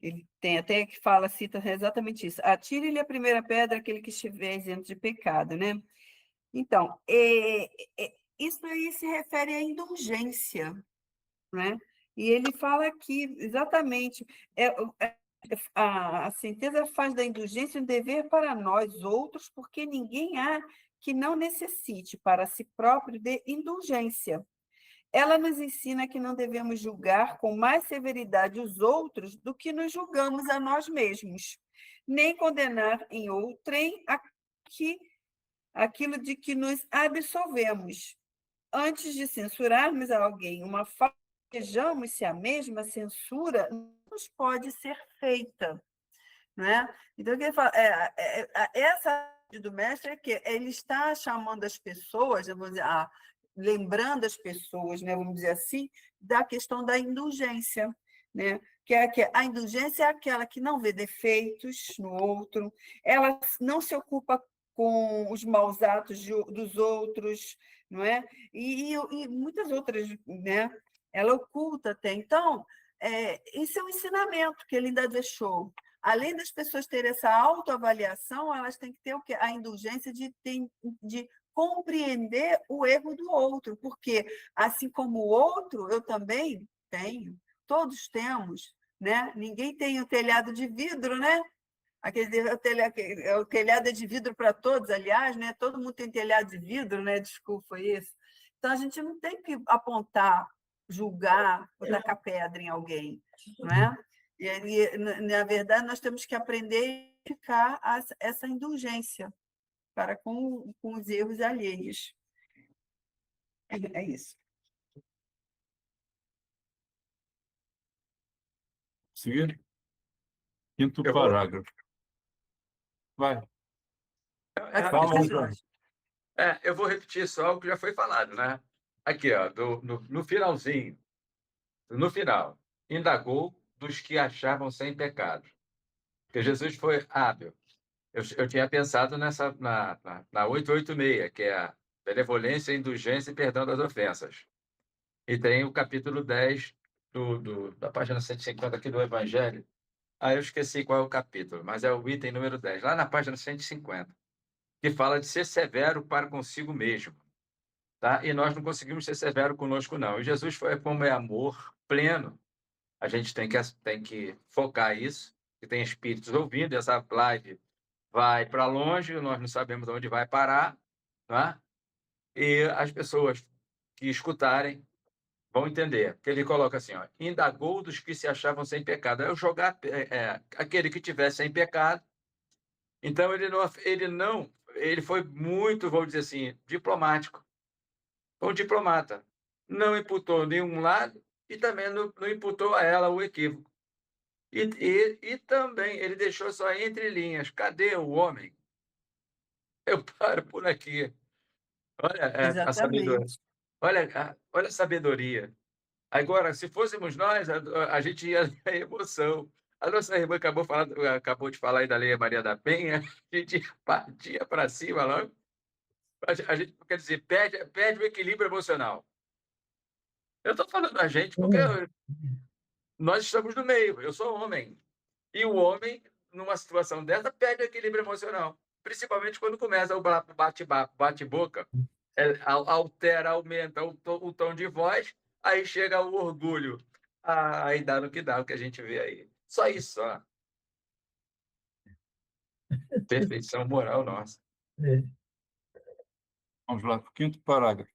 ele tem até que fala, cita exatamente isso. Atire-lhe a primeira pedra aquele que estiver isento de pecado, né? Então, isso aí se refere à indulgência, né? E ele fala aqui exatamente, a sentença faz da indulgência um dever para nós outros, porque ninguém há que não necessite para si próprio de indulgência. Ela nos ensina que não devemos julgar com mais severidade os outros do que nos julgamos a nós mesmos, nem condenar em outrem aquilo de que nos absolvemos. Antes de censurarmos a alguém uma falta, vejamos se a mesma censura nos pode ser feita. Né? Então, o que ele fala, essa do mestre é que ele está chamando as pessoas, vamos dizer, lembrando as pessoas, né, vamos dizer assim, da questão da indulgência, né? Que a indulgência é aquela que não vê defeitos no outro, ela não se ocupa com os maus atos dos outros, não é? E muitas outras, né? Ela oculta até. Então, isso é um ensinamento que ele ainda deixou. Além das pessoas terem essa autoavaliação, elas têm que ter o quê? A indulgência de compreender o erro do outro, porque, assim como o outro, eu também tenho, todos temos, né? Ninguém tem o telhado de vidro, né? O telhado é de vidro para todos, aliás, né? Todo mundo tem telhado de vidro, né? Desculpa isso. Então, a gente não tem que apontar, julgar, ou tacar pedra em alguém, não é? E, na verdade, nós temos que aprender a ficar essa indulgência para com os erros alheios. É isso. Seguir? Quinto parágrafo. Vai. Eu vou repetir só o que já foi falado, né? Aqui, ó, no finalzinho, no final, indagou dos que achavam sem pecado. Porque Jesus foi hábil. Eu tinha pensado na 886, que é a benevolência, indulgência e perdão das ofensas. E tem o capítulo 10 da página 150 aqui do Evangelho. Eu esqueci qual é o capítulo, mas é o item número 10, lá na página 150, que fala de ser severo para consigo mesmo. Tá? E nós não conseguimos ser severo conosco, não. E Jesus foi como é amor pleno. A gente tem que focar isso, que tem espíritos ouvindo, essa live vai para longe, nós não sabemos onde vai parar, tá? E as pessoas que escutarem vão entender. Que ele coloca assim, ó, indagou dos que se achavam sem pecado. Eu jogar aquele que tivesse sem pecado. Então, ele foi muito, vamos dizer assim, diplomático. Foi um diplomata. Não imputou nenhum lado e também não imputou a ela o equívoco. E também ele deixou só entre linhas. Cadê o homem? Eu paro por aqui. Olha a sabedoria. Olha a sabedoria. Agora, se fôssemos nós, a gente ia ter emoção. A nossa irmã acabou de falar aí da Lei Maria da Penha, a gente partia para cima logo. A gente, quer dizer, perde o equilíbrio emocional. Eu estou falando a gente porque nós estamos no meio, eu sou homem. E o homem, numa situação dessa, perde o equilíbrio emocional. Principalmente quando começa o bate-boca, altera, aumenta o tom de voz, aí chega o orgulho. Aí dá no que dá, o que a gente vê aí. Só isso, ó. Perfeição moral nossa. Vamos lá, para o 5º parágrafo.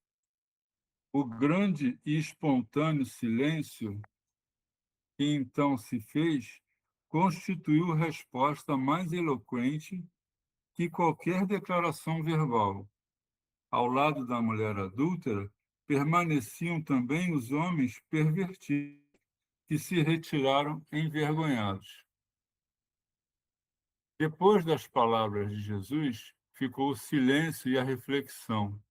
O grande e espontâneo silêncio que então se fez constituiu resposta mais eloquente que qualquer declaração verbal. Ao lado da mulher adúltera, permaneciam também os homens pervertidos, que se retiraram envergonhados. Depois das palavras de Jesus, ficou o silêncio e a reflexão.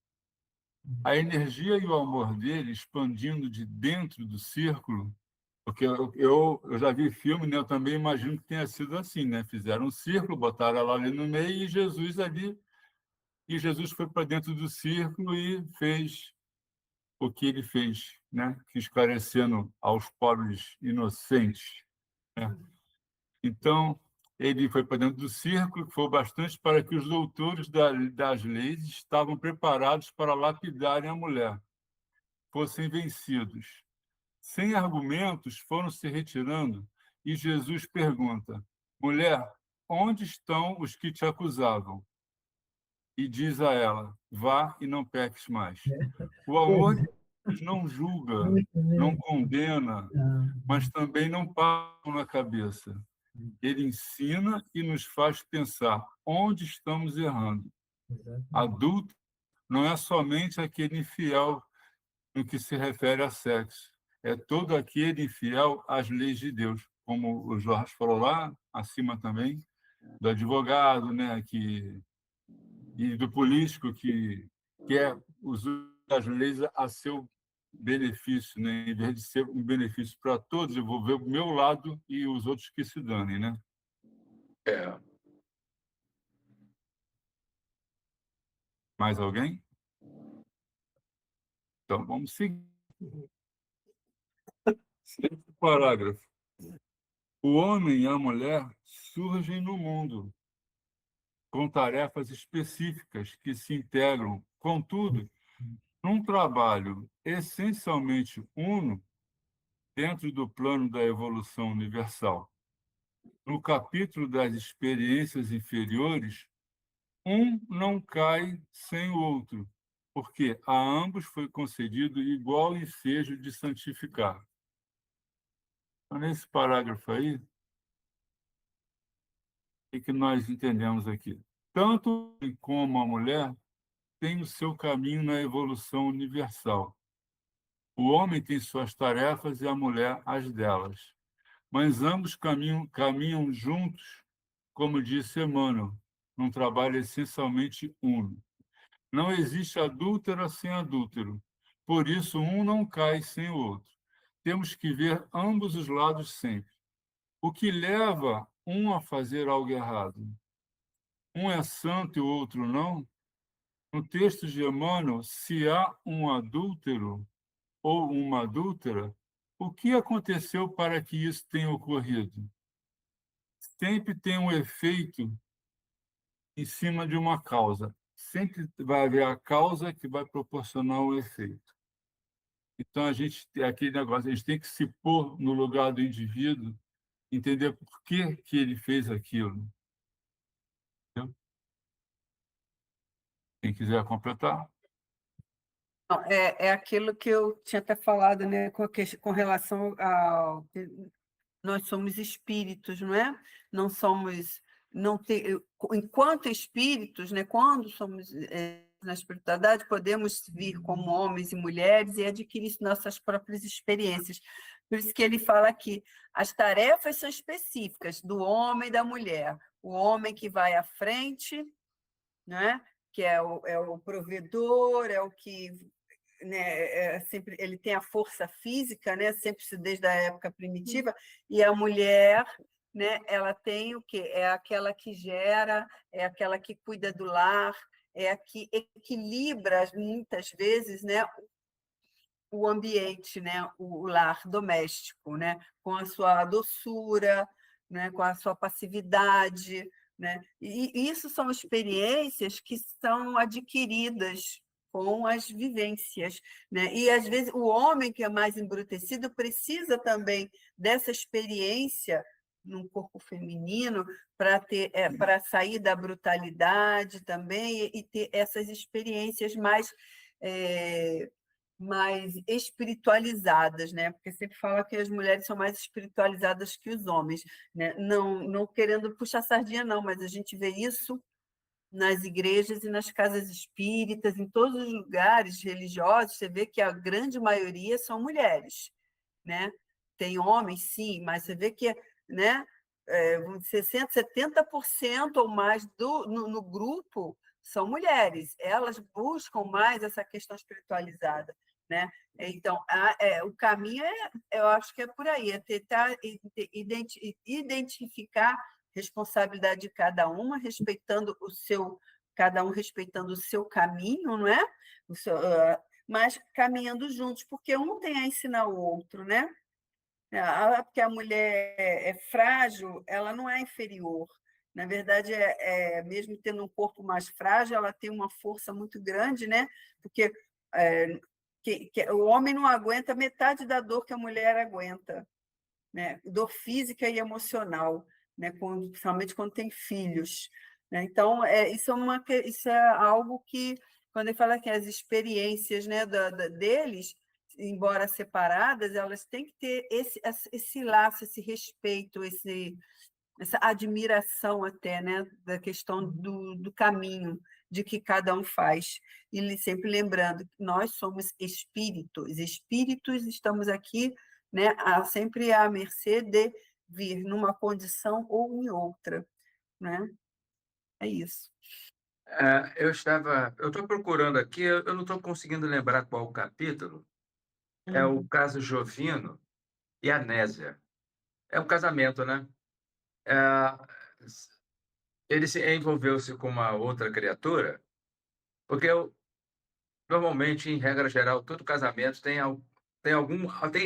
A energia e o amor dele expandindo de dentro do círculo, porque eu já vi filme, né? Eu também imagino que tenha sido assim, né? Fizeram um círculo, botaram ela ali no meio e Jesus ali, e Jesus foi para dentro do círculo e fez o que ele fez, né? Esclarecendo aos pobres inocentes, né? Então, ele foi para dentro do círculo, que foi bastante para que os doutores das leis estavam preparados para lapidarem a mulher, fossem vencidos. Sem argumentos, foram se retirando, e Jesus pergunta: mulher, onde estão os que te acusavam? E diz a ela: vá e não peques mais. O amor de Deus não julga, não condena, mas também não passa na cabeça. Ele ensina e nos faz pensar onde estamos errando. Adulto não é somente aquele infiel no que se refere a sexo, é todo aquele infiel às leis de Deus, como o Jorge falou lá acima também, do advogado, né, e do político que quer usar as leis a seu benefício, né, em vez de ser um benefício para todos, eu vou ver o meu lado e os outros que se danem, né? Mais alguém? Então, vamos seguir. 6º parágrafo. O homem e a mulher surgem no mundo com tarefas específicas que se integram, contudo, num trabalho essencialmente uno dentro do plano da evolução universal. No capítulo das experiências inferiores, um não cai sem o outro, porque a ambos foi concedido igual ensejo de santificar. Então, nesse parágrafo aí, o que nós entendemos aqui? Tanto o homem como a mulher têm o seu caminho na evolução universal. O homem tem suas tarefas e a mulher as delas. Mas ambos caminham juntos, como disse Emmanuel, num trabalho essencialmente uno. Não existe adúltera sem adúltero, por isso um não cai sem o outro. Temos que ver ambos os lados sempre. O que leva um a fazer algo errado? Um é santo e o outro não? No texto de Emmanuel, se há um adúltero ou uma adúltera, o que aconteceu para que isso tenha ocorrido? Sempre tem um efeito em cima de uma causa. Sempre vai haver a causa que vai proporcionar o efeito. Então, aquele negócio, a gente tem que se pôr no lugar do indivíduo, entender por que ele fez aquilo. Entendeu? Quem quiser completar. Não, é aquilo que eu tinha até falado, né, com relação ao... Nós somos espíritos, não é? Não somos... enquanto espíritos, né, quando somos na espiritualidade, podemos vir como homens e mulheres e adquirir nossas próprias experiências. Por isso que ele fala aqui, as tarefas são específicas do homem e da mulher. O homem que vai à frente, né, que é o provedor, é o que... Né, sempre ele tem a força física, né, sempre desde a época primitiva, e a mulher, né, ela tem o quê? É aquela que gera, é aquela que cuida do lar, é a que equilibra, muitas vezes, né, o ambiente, né, o lar doméstico, né, com a sua doçura, né, com a sua passividade, né? E isso são experiências que são adquiridas com as vivências, né? E às vezes o homem que é mais embrutecido precisa também dessa experiência num corpo feminino para ter, para sair da brutalidade também e ter essas experiências mais espiritualizadas, né? Porque sempre fala que as mulheres são mais espiritualizadas que os homens, né? Não querendo puxar sardinha, não, mas a gente vê isso nas igrejas e nas casas espíritas, em todos os lugares religiosos, você vê que a grande maioria são mulheres, né? Tem homens, sim, mas você vê que, né, 60%, 70% ou mais no grupo são mulheres. Elas buscam mais essa questão espiritualizada, né? Então, o caminho eu acho que é por aí, é tentar identificar a responsabilidade de cada uma, cada um respeitando o seu caminho, não é? Mas caminhando juntos, porque um tem a ensinar o outro, né? Porque a mulher é frágil, ela não é inferior. Na verdade, mesmo tendo um corpo mais frágil, ela tem uma força muito grande, né? Porque o homem não aguenta metade da dor que a mulher aguenta, né? Dor física e emocional, né? Principalmente quando tem filhos, né? Então, isso é algo que, quando ele fala que as experiências, né, deles, embora separadas, elas têm que ter esse laço, esse respeito, essa admiração até, né, da questão do caminho de que cada um faz. E sempre lembrando que nós somos espíritos estamos aqui, né, sempre à mercê de vir numa condição ou em outra, né? É isso. Eu estou procurando aqui, eu não estou conseguindo lembrar qual o capítulo. É o caso Jovino e Anésia. É um casamento, né? É, ele se envolveu-se com uma outra criatura, porque normalmente, em regra geral, todo casamento tem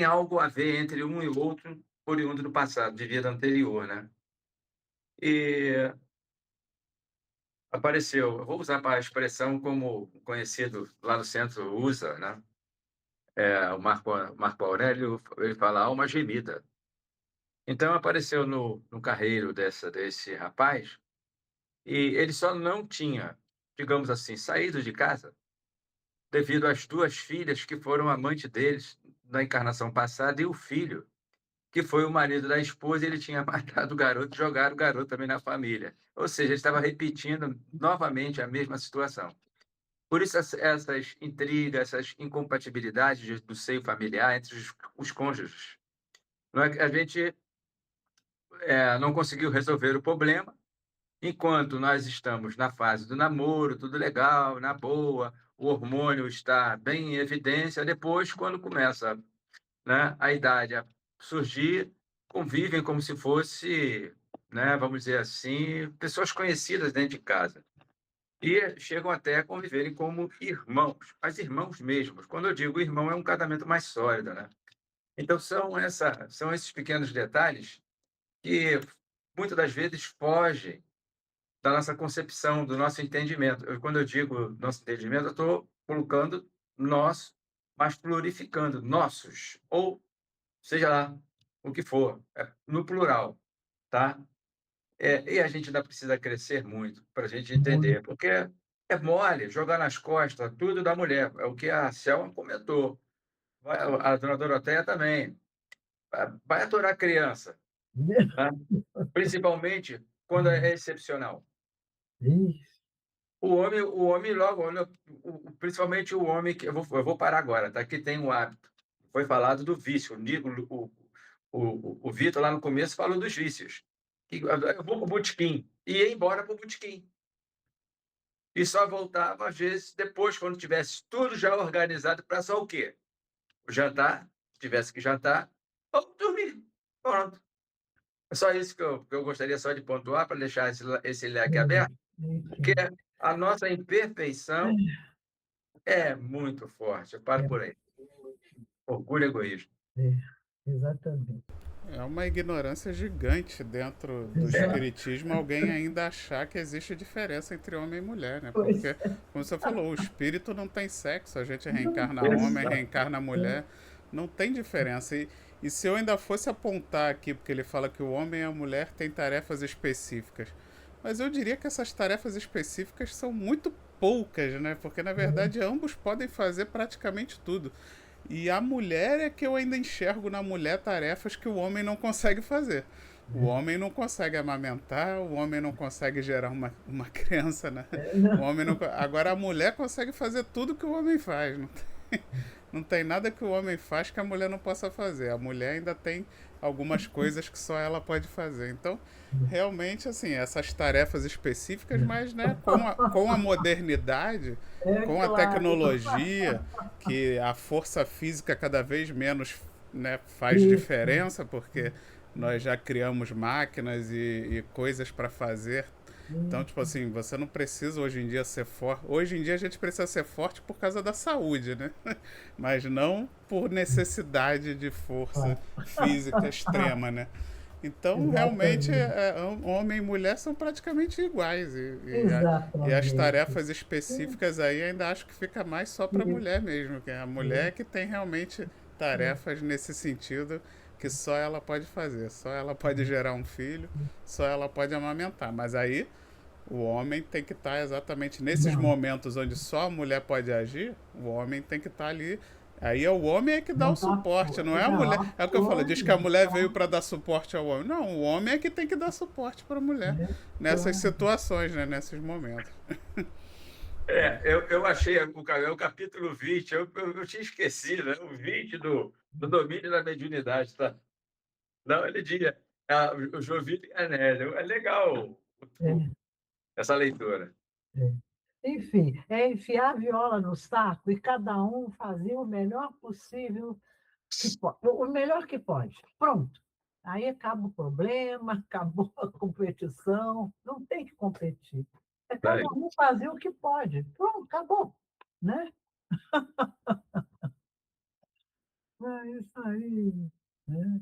algo a ver entre um e outro, oriundo do passado, de vida anterior, né? E apareceu, eu vou usar a expressão como o conhecido lá no centro usa, né? O Marco Aurélio, ele fala alma gemida. Então apareceu no carreiro desse rapaz, e ele só não tinha, digamos assim, saído de casa devido às duas filhas que foram amante deles na encarnação passada e o filho, que foi o marido da esposa, e ele tinha matado o garoto e jogado o garoto também na família. Ou seja, ele estava repetindo novamente a mesma situação. Por isso, essas intrigas, essas incompatibilidades do seio familiar entre os cônjuges. Não é que a gente não conseguiu resolver o problema, enquanto nós estamos na fase do namoro, tudo legal, na boa, o hormônio está bem em evidência. Depois, quando começa, né, a idade a surgir, convivem como se fosse, né, vamos dizer assim, pessoas conhecidas dentro de casa. E chegam até a conviverem como irmãos, mas irmãos mesmos. Quando eu digo irmão, é um casamento mais sólido, né? Então, são esses pequenos detalhes que, muitas das vezes, fogem da nossa concepção, do nosso entendimento. Quando eu digo nosso entendimento, eu estou colocando nós, mas plurificando, nossos, ou seja lá o que for, no plural, tá? E a gente ainda precisa crescer muito para a gente entender, porque é mole jogar nas costas tudo da mulher, é o que a Selma comentou, a dona Doroteia também. Vai aturar a criança, tá? Principalmente quando é excepcional. O homem logo, principalmente o homem, que eu vou parar agora, tá? Que tem um hábito. Foi falado do vício. O Vitor, lá no começo, falou dos vícios. Eu vou para o botequim. E ia embora para o botequim. E só voltava, às vezes, depois, quando tivesse tudo já organizado para só o quê? O jantar, tivesse que jantar, ou dormir. Pronto. É só isso que eu gostaria só de pontuar, para deixar esse leque aberto, porque a nossa imperfeição é muito forte. Eu paro por aí. Orgulho e egoísmo. Exatamente. É uma ignorância gigante dentro do espiritismo alguém ainda achar que existe diferença entre homem e mulher, né? Porque, como você falou, o espírito não tem sexo, a gente reencarna homem, reencarna mulher, não tem diferença. E se eu ainda fosse apontar aqui, porque ele fala que o homem e a mulher têm tarefas específicas, mas eu diria que essas tarefas específicas são muito poucas, né? Porque, na verdade, ambos podem fazer praticamente tudo. E a mulher é que eu ainda enxergo na mulher tarefas que o homem não consegue fazer. O homem não consegue amamentar, o homem não consegue gerar uma criança, né? O homem não, agora a mulher consegue fazer tudo que o homem faz. Não tem nada que o homem faz que a mulher não possa fazer. A mulher ainda tem algumas coisas que só ela pode fazer. Então, realmente, assim, essas tarefas específicas, mas né, com a modernidade, com a tecnologia, que a força física cada vez menos, né, faz diferença, porque nós já criamos máquinas e coisas para fazer. Então, tipo assim, você não precisa hoje em dia ser forte. Hoje em dia a gente precisa ser forte por causa da saúde, né? Mas não por necessidade de força física extrema, né? Então, realmente, homem e mulher são praticamente iguais. E as tarefas específicas aí ainda acho que fica mais só para a mulher mesmo. Que a mulher que tem realmente tarefas nesse sentido que só ela pode fazer. Só ela pode gerar um filho, só ela pode amamentar. Mas aí o homem tem que estar exatamente nesses momentos onde só a mulher pode agir, o homem tem que estar ali. Aí é o homem que dá o suporte, não é a mulher. É o que eu falo, diz que a mulher veio para dar suporte ao homem. Não, o homem é que tem que dar suporte para a mulher nessas situações, né, nesses momentos. Eu achei o capítulo 20, eu tinha esquecido, né? O 20 do domínio da mediunidade, tá? Não, ele diz, o Jovito e Anélio. É legal essa leitura. Enfim, é enfiar a viola no saco e cada um fazia o melhor possível, o melhor que pode. Pronto. Aí acaba o problema, acabou a competição, não tem que competir. É cada um fazer o que pode. Pronto, acabou. Né? É isso aí. Né?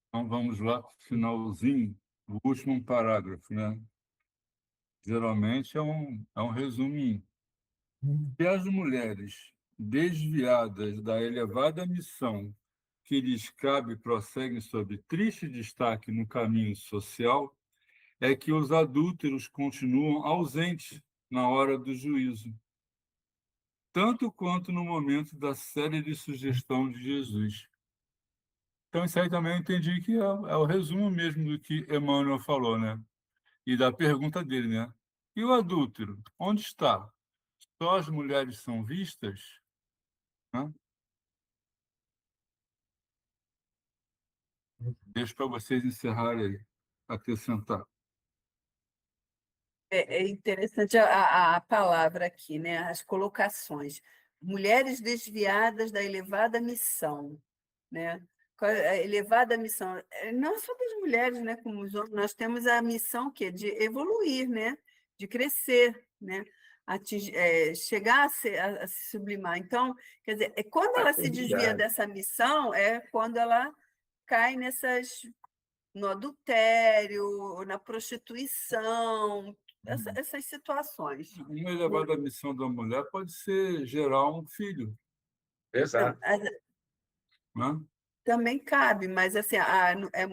Então vamos lá, finalzinho, o último parágrafo, né? Geralmente é um resuminho. Se as mulheres desviadas da elevada missão que lhes cabe prosseguem sob triste destaque no caminho social, é que os adúlteros continuam ausentes na hora do juízo, tanto quanto no momento da célere sugestão de Jesus. Então, isso aí também eu entendi que é o resumo mesmo do que Emmanuel falou, né? E da pergunta dele, né? E o adúltero, onde está? Só as mulheres são vistas? Né? Deixo para vocês encerrarem, acrescentar. É interessante a palavra aqui, né? As colocações. Mulheres desviadas da elevada missão, né? A elevada missão, não só das mulheres, né? Como os homens, nós temos a missão que é de evoluir, né? De crescer, né? Chegar a se sublimar. Então, quer dizer, quando ela se desvia dessa missão, é quando ela cai no adultério, na prostituição, essas situações. Uma elevada missão da mulher pode ser gerar um filho. Exato. Né? Também cabe, mas assim,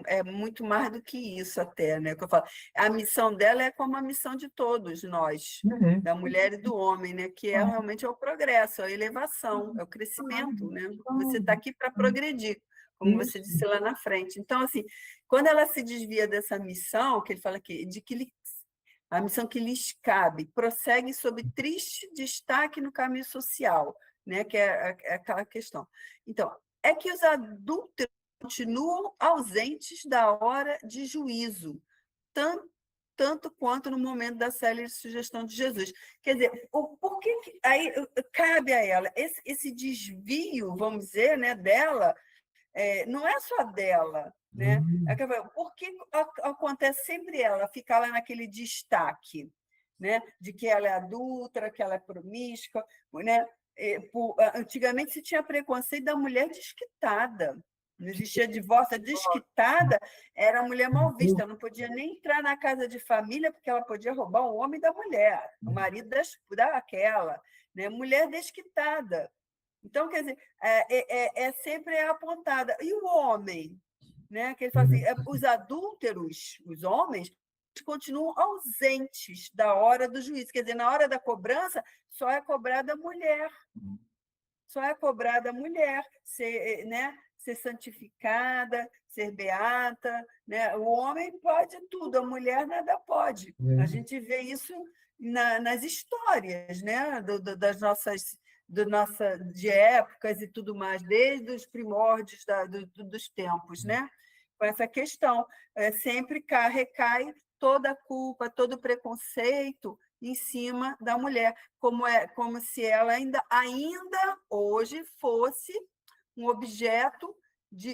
é muito mais do que isso até, né? Que eu falo. A missão dela é como a missão de todos nós, da mulher e do homem, né? Que realmente é o progresso, a elevação, é o crescimento, né? Você está aqui para progredir, como você disse lá na frente. Então, assim, quando ela se desvia dessa missão, que ele fala aqui, a missão que lhes cabe, prossegue sob triste destaque no caminho social, né? Que é aquela questão. Então, é que os adúlteros continuam ausentes da hora de juízo, tanto quanto no momento da célere sugestão de Jesus. Quer dizer, por que aí cabe a ela esse desvio, vamos dizer, né, dela, não é só dela, né? Por que acontece sempre ela ficar lá naquele destaque, né? De que ela é adúltera, que ela é promíscua, né? Antigamente se tinha preconceito da mulher desquitada. Não existia divórcio. A desquitada era a mulher mal vista, não podia nem entrar na casa de família, porque ela podia roubar o homem da mulher, o marido daquela, né? Mulher desquitada. Então, quer dizer, sempre apontada. E o homem? Né? Que ele fala assim, os adúlteros, os homens, continuam ausentes da hora do juízo. Quer dizer, na hora da cobrança, só é cobrada a mulher. Só é cobrada a mulher ser, né, ser santificada, ser beata. Né? O homem pode tudo, a mulher nada pode. A gente vê isso nas histórias, né? Das nossas de épocas e tudo mais, desde os primórdios dos tempos, né? Com essa questão. Sempre recai toda a culpa, todo o preconceito em cima da mulher, como se ela ainda hoje fosse um objeto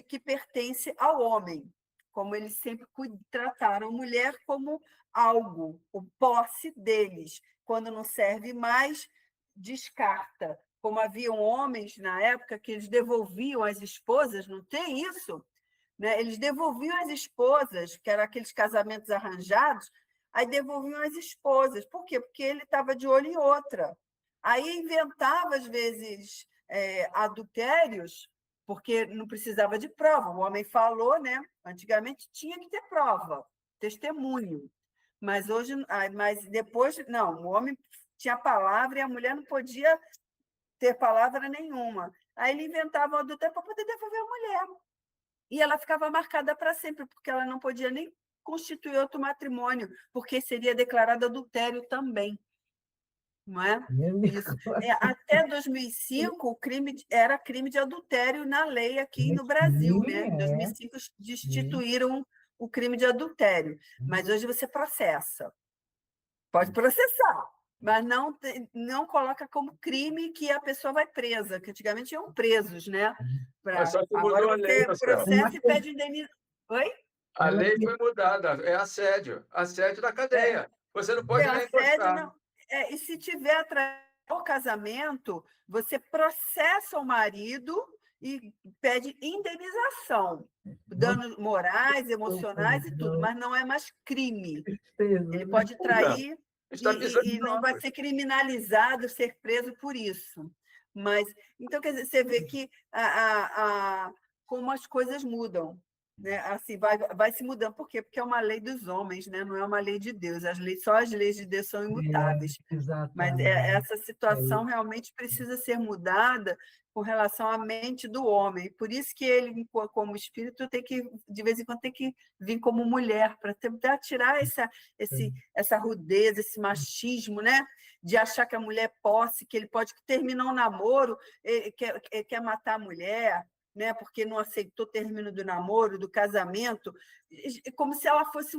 que pertence ao homem, como eles sempre trataram a mulher como algo, o posse deles. Quando não serve mais, descarta. Como haviam homens na época que eles devolviam as esposas, não tem isso? Né? Eles devolviam as esposas, que eram aqueles casamentos arranjados, aí devolviam as esposas. Por quê? Porque ele estava de olho em outra. Aí inventava, às vezes, adultérios, porque não precisava de prova. O homem falou, né? Antigamente tinha que ter prova, testemunho. Mas depois, não, o homem tinha palavra e a mulher não podia ter palavra nenhuma. Aí ele inventava o adultério para poder devolver a mulher. E ela ficava marcada para sempre, porque ela não podia nem constituir outro matrimônio, porque seria declarado adultério também. Não é? Isso. Até 2005, era crime de adultério na lei aqui no Brasil. Né? Em 2005, destituíram o crime de adultério. Mas hoje você processa. Pode processar, mas não coloca como crime que a pessoa vai presa, que antigamente iam presos, né? Mas só que mudou a lei, você processa e pede indenização. Oi? A lei foi mudada, é assédio da cadeia. Você não pode nem encostar. Não. E se tiver atrás do casamento, você processa o marido e pede indenização, danos morais, emocionais e tudo, mas não é mais crime. Ele pode trair e não vai ser criminalizado, ser preso por isso. Mas, então, quer dizer, você vê que como as coisas mudam. Né? Assim, vai se mudando. Por quê? Porque é uma lei dos homens, né? Não é uma lei de Deus. Só as leis de Deus são imutáveis. Mas essa situação realmente precisa ser mudada com relação à mente do homem. Por isso que ele, como espírito, de vez em quando, tem que vir como mulher, para tentar tirar essa rudeza, esse machismo, né? De achar que a mulher é posse, que ele pode terminar um namoro, quer matar a mulher, né? Porque não aceitou o término do namoro, do casamento, como se ela fosse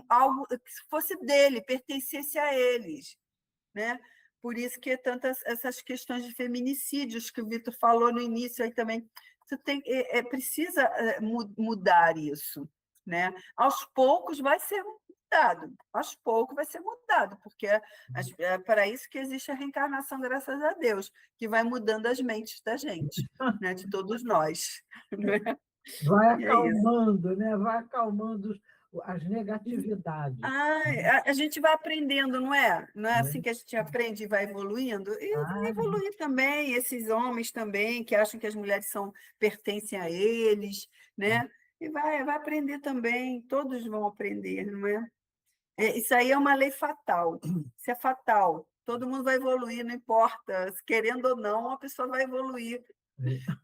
algo que fosse dele, pertencesse a eles. Né? Por isso que tantas essas questões de feminicídios que o Vitor falou no início aí também. Você precisa mudar isso. Né? Aos poucos vai ser mudado, aos poucos vai ser mudado, porque é para isso que existe a reencarnação, graças a Deus, que vai mudando as mentes da gente, né? De todos nós. Né? Vai acalmando, né? Vai acalmando as negatividades. A gente vai aprendendo, não é? Não é assim que a gente aprende e vai evoluindo? E evoluir também, esses homens também, que acham que as mulheres pertencem a eles, né? E vai aprender também, todos vão aprender, não é? Isso aí é uma lei fatal, isso é fatal. Todo mundo vai evoluir, não importa, querendo ou não, a pessoa vai evoluir.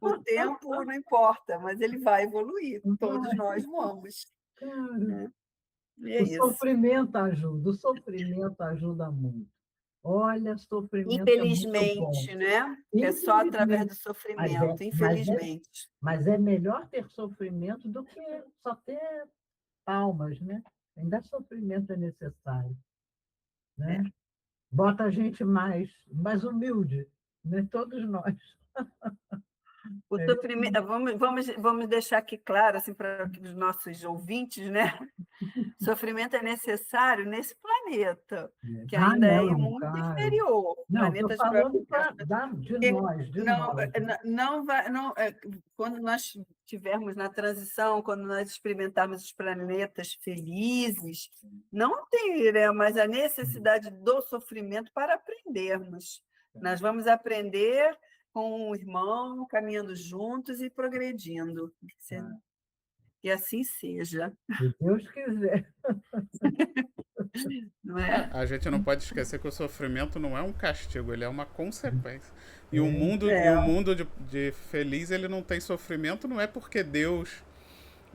O tempo não importa, mas ele vai evoluir, todos nós vamos. Cara, o sofrimento ajuda muito. Olha, sofrimento infelizmente, é muito bom. Né? É só através do sofrimento, infelizmente. Mas é melhor ter sofrimento do que só ter palmas, né? Ainda sofrimento é necessário. Né? Bota a gente mais humilde, né? Todos nós. O sofrimento, vamos deixar aqui claro assim, para os nossos ouvintes, né? Sofrimento é necessário nesse planeta, que ainda é muito claro. inferior. Não, estou falando de nós. Quando nós estivermos na transição, quando nós experimentarmos os planetas felizes, não teremos a necessidade do sofrimento para aprendermos. Nós vamos aprender com o irmão, caminhando juntos e progredindo. E assim seja. Se Deus quiser. Não é? A gente não pode esquecer que o sofrimento não é um castigo, ele é uma consequência. E o mundo, de feliz, ele não tem sofrimento, não é porque Deus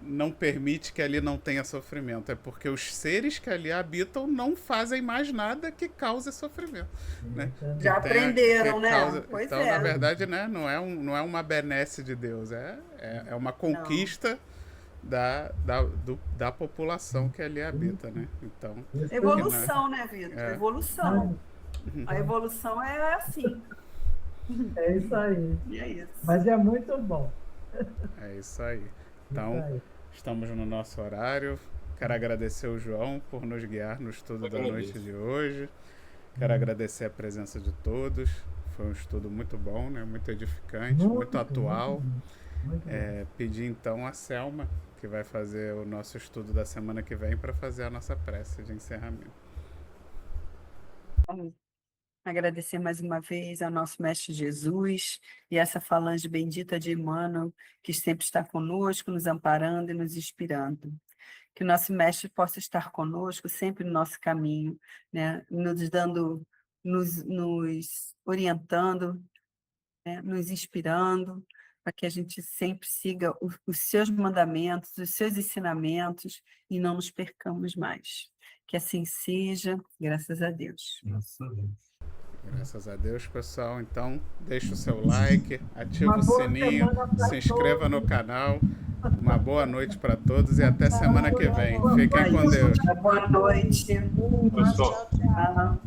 não permite que ali não tenha sofrimento, é porque os seres que ali habitam não fazem mais nada que cause sofrimento. Né? Já aprenderam, né? Então, na verdade, né, não é uma benesse de Deus, é uma conquista da população que ali habita, né? Então, evolução, né, Vitor? Evolução. A evolução é assim. É isso aí. E é isso. Mas é muito bom. É isso aí. Então, estamos no nosso horário. Quero agradecer o João por nos guiar no estudo da noite de hoje. Quero agradecer a presença de todos. Foi um estudo muito bom, né? Muito edificante, muito atual. Pedir então a Selma, que vai fazer o nosso estudo da semana que vem, para fazer a nossa prece de encerramento. Vamos agradecer mais uma vez ao nosso Mestre Jesus e essa falange bendita de Emmanuel, que sempre está conosco, nos amparando e nos inspirando. Que o nosso Mestre possa estar conosco sempre no nosso caminho, né? Nos orientando, né? Nos inspirando, para que a gente sempre siga os seus mandamentos, os seus ensinamentos e não nos percamos mais. Que assim seja, graças a Deus. Graças a Deus. Graças a Deus, pessoal. Então, deixa o seu like, ativa o sininho, se inscreva no canal. Uma boa noite para todos e até semana que vem. Fiquem com Deus. Boa noite. Pessoal, obrigado.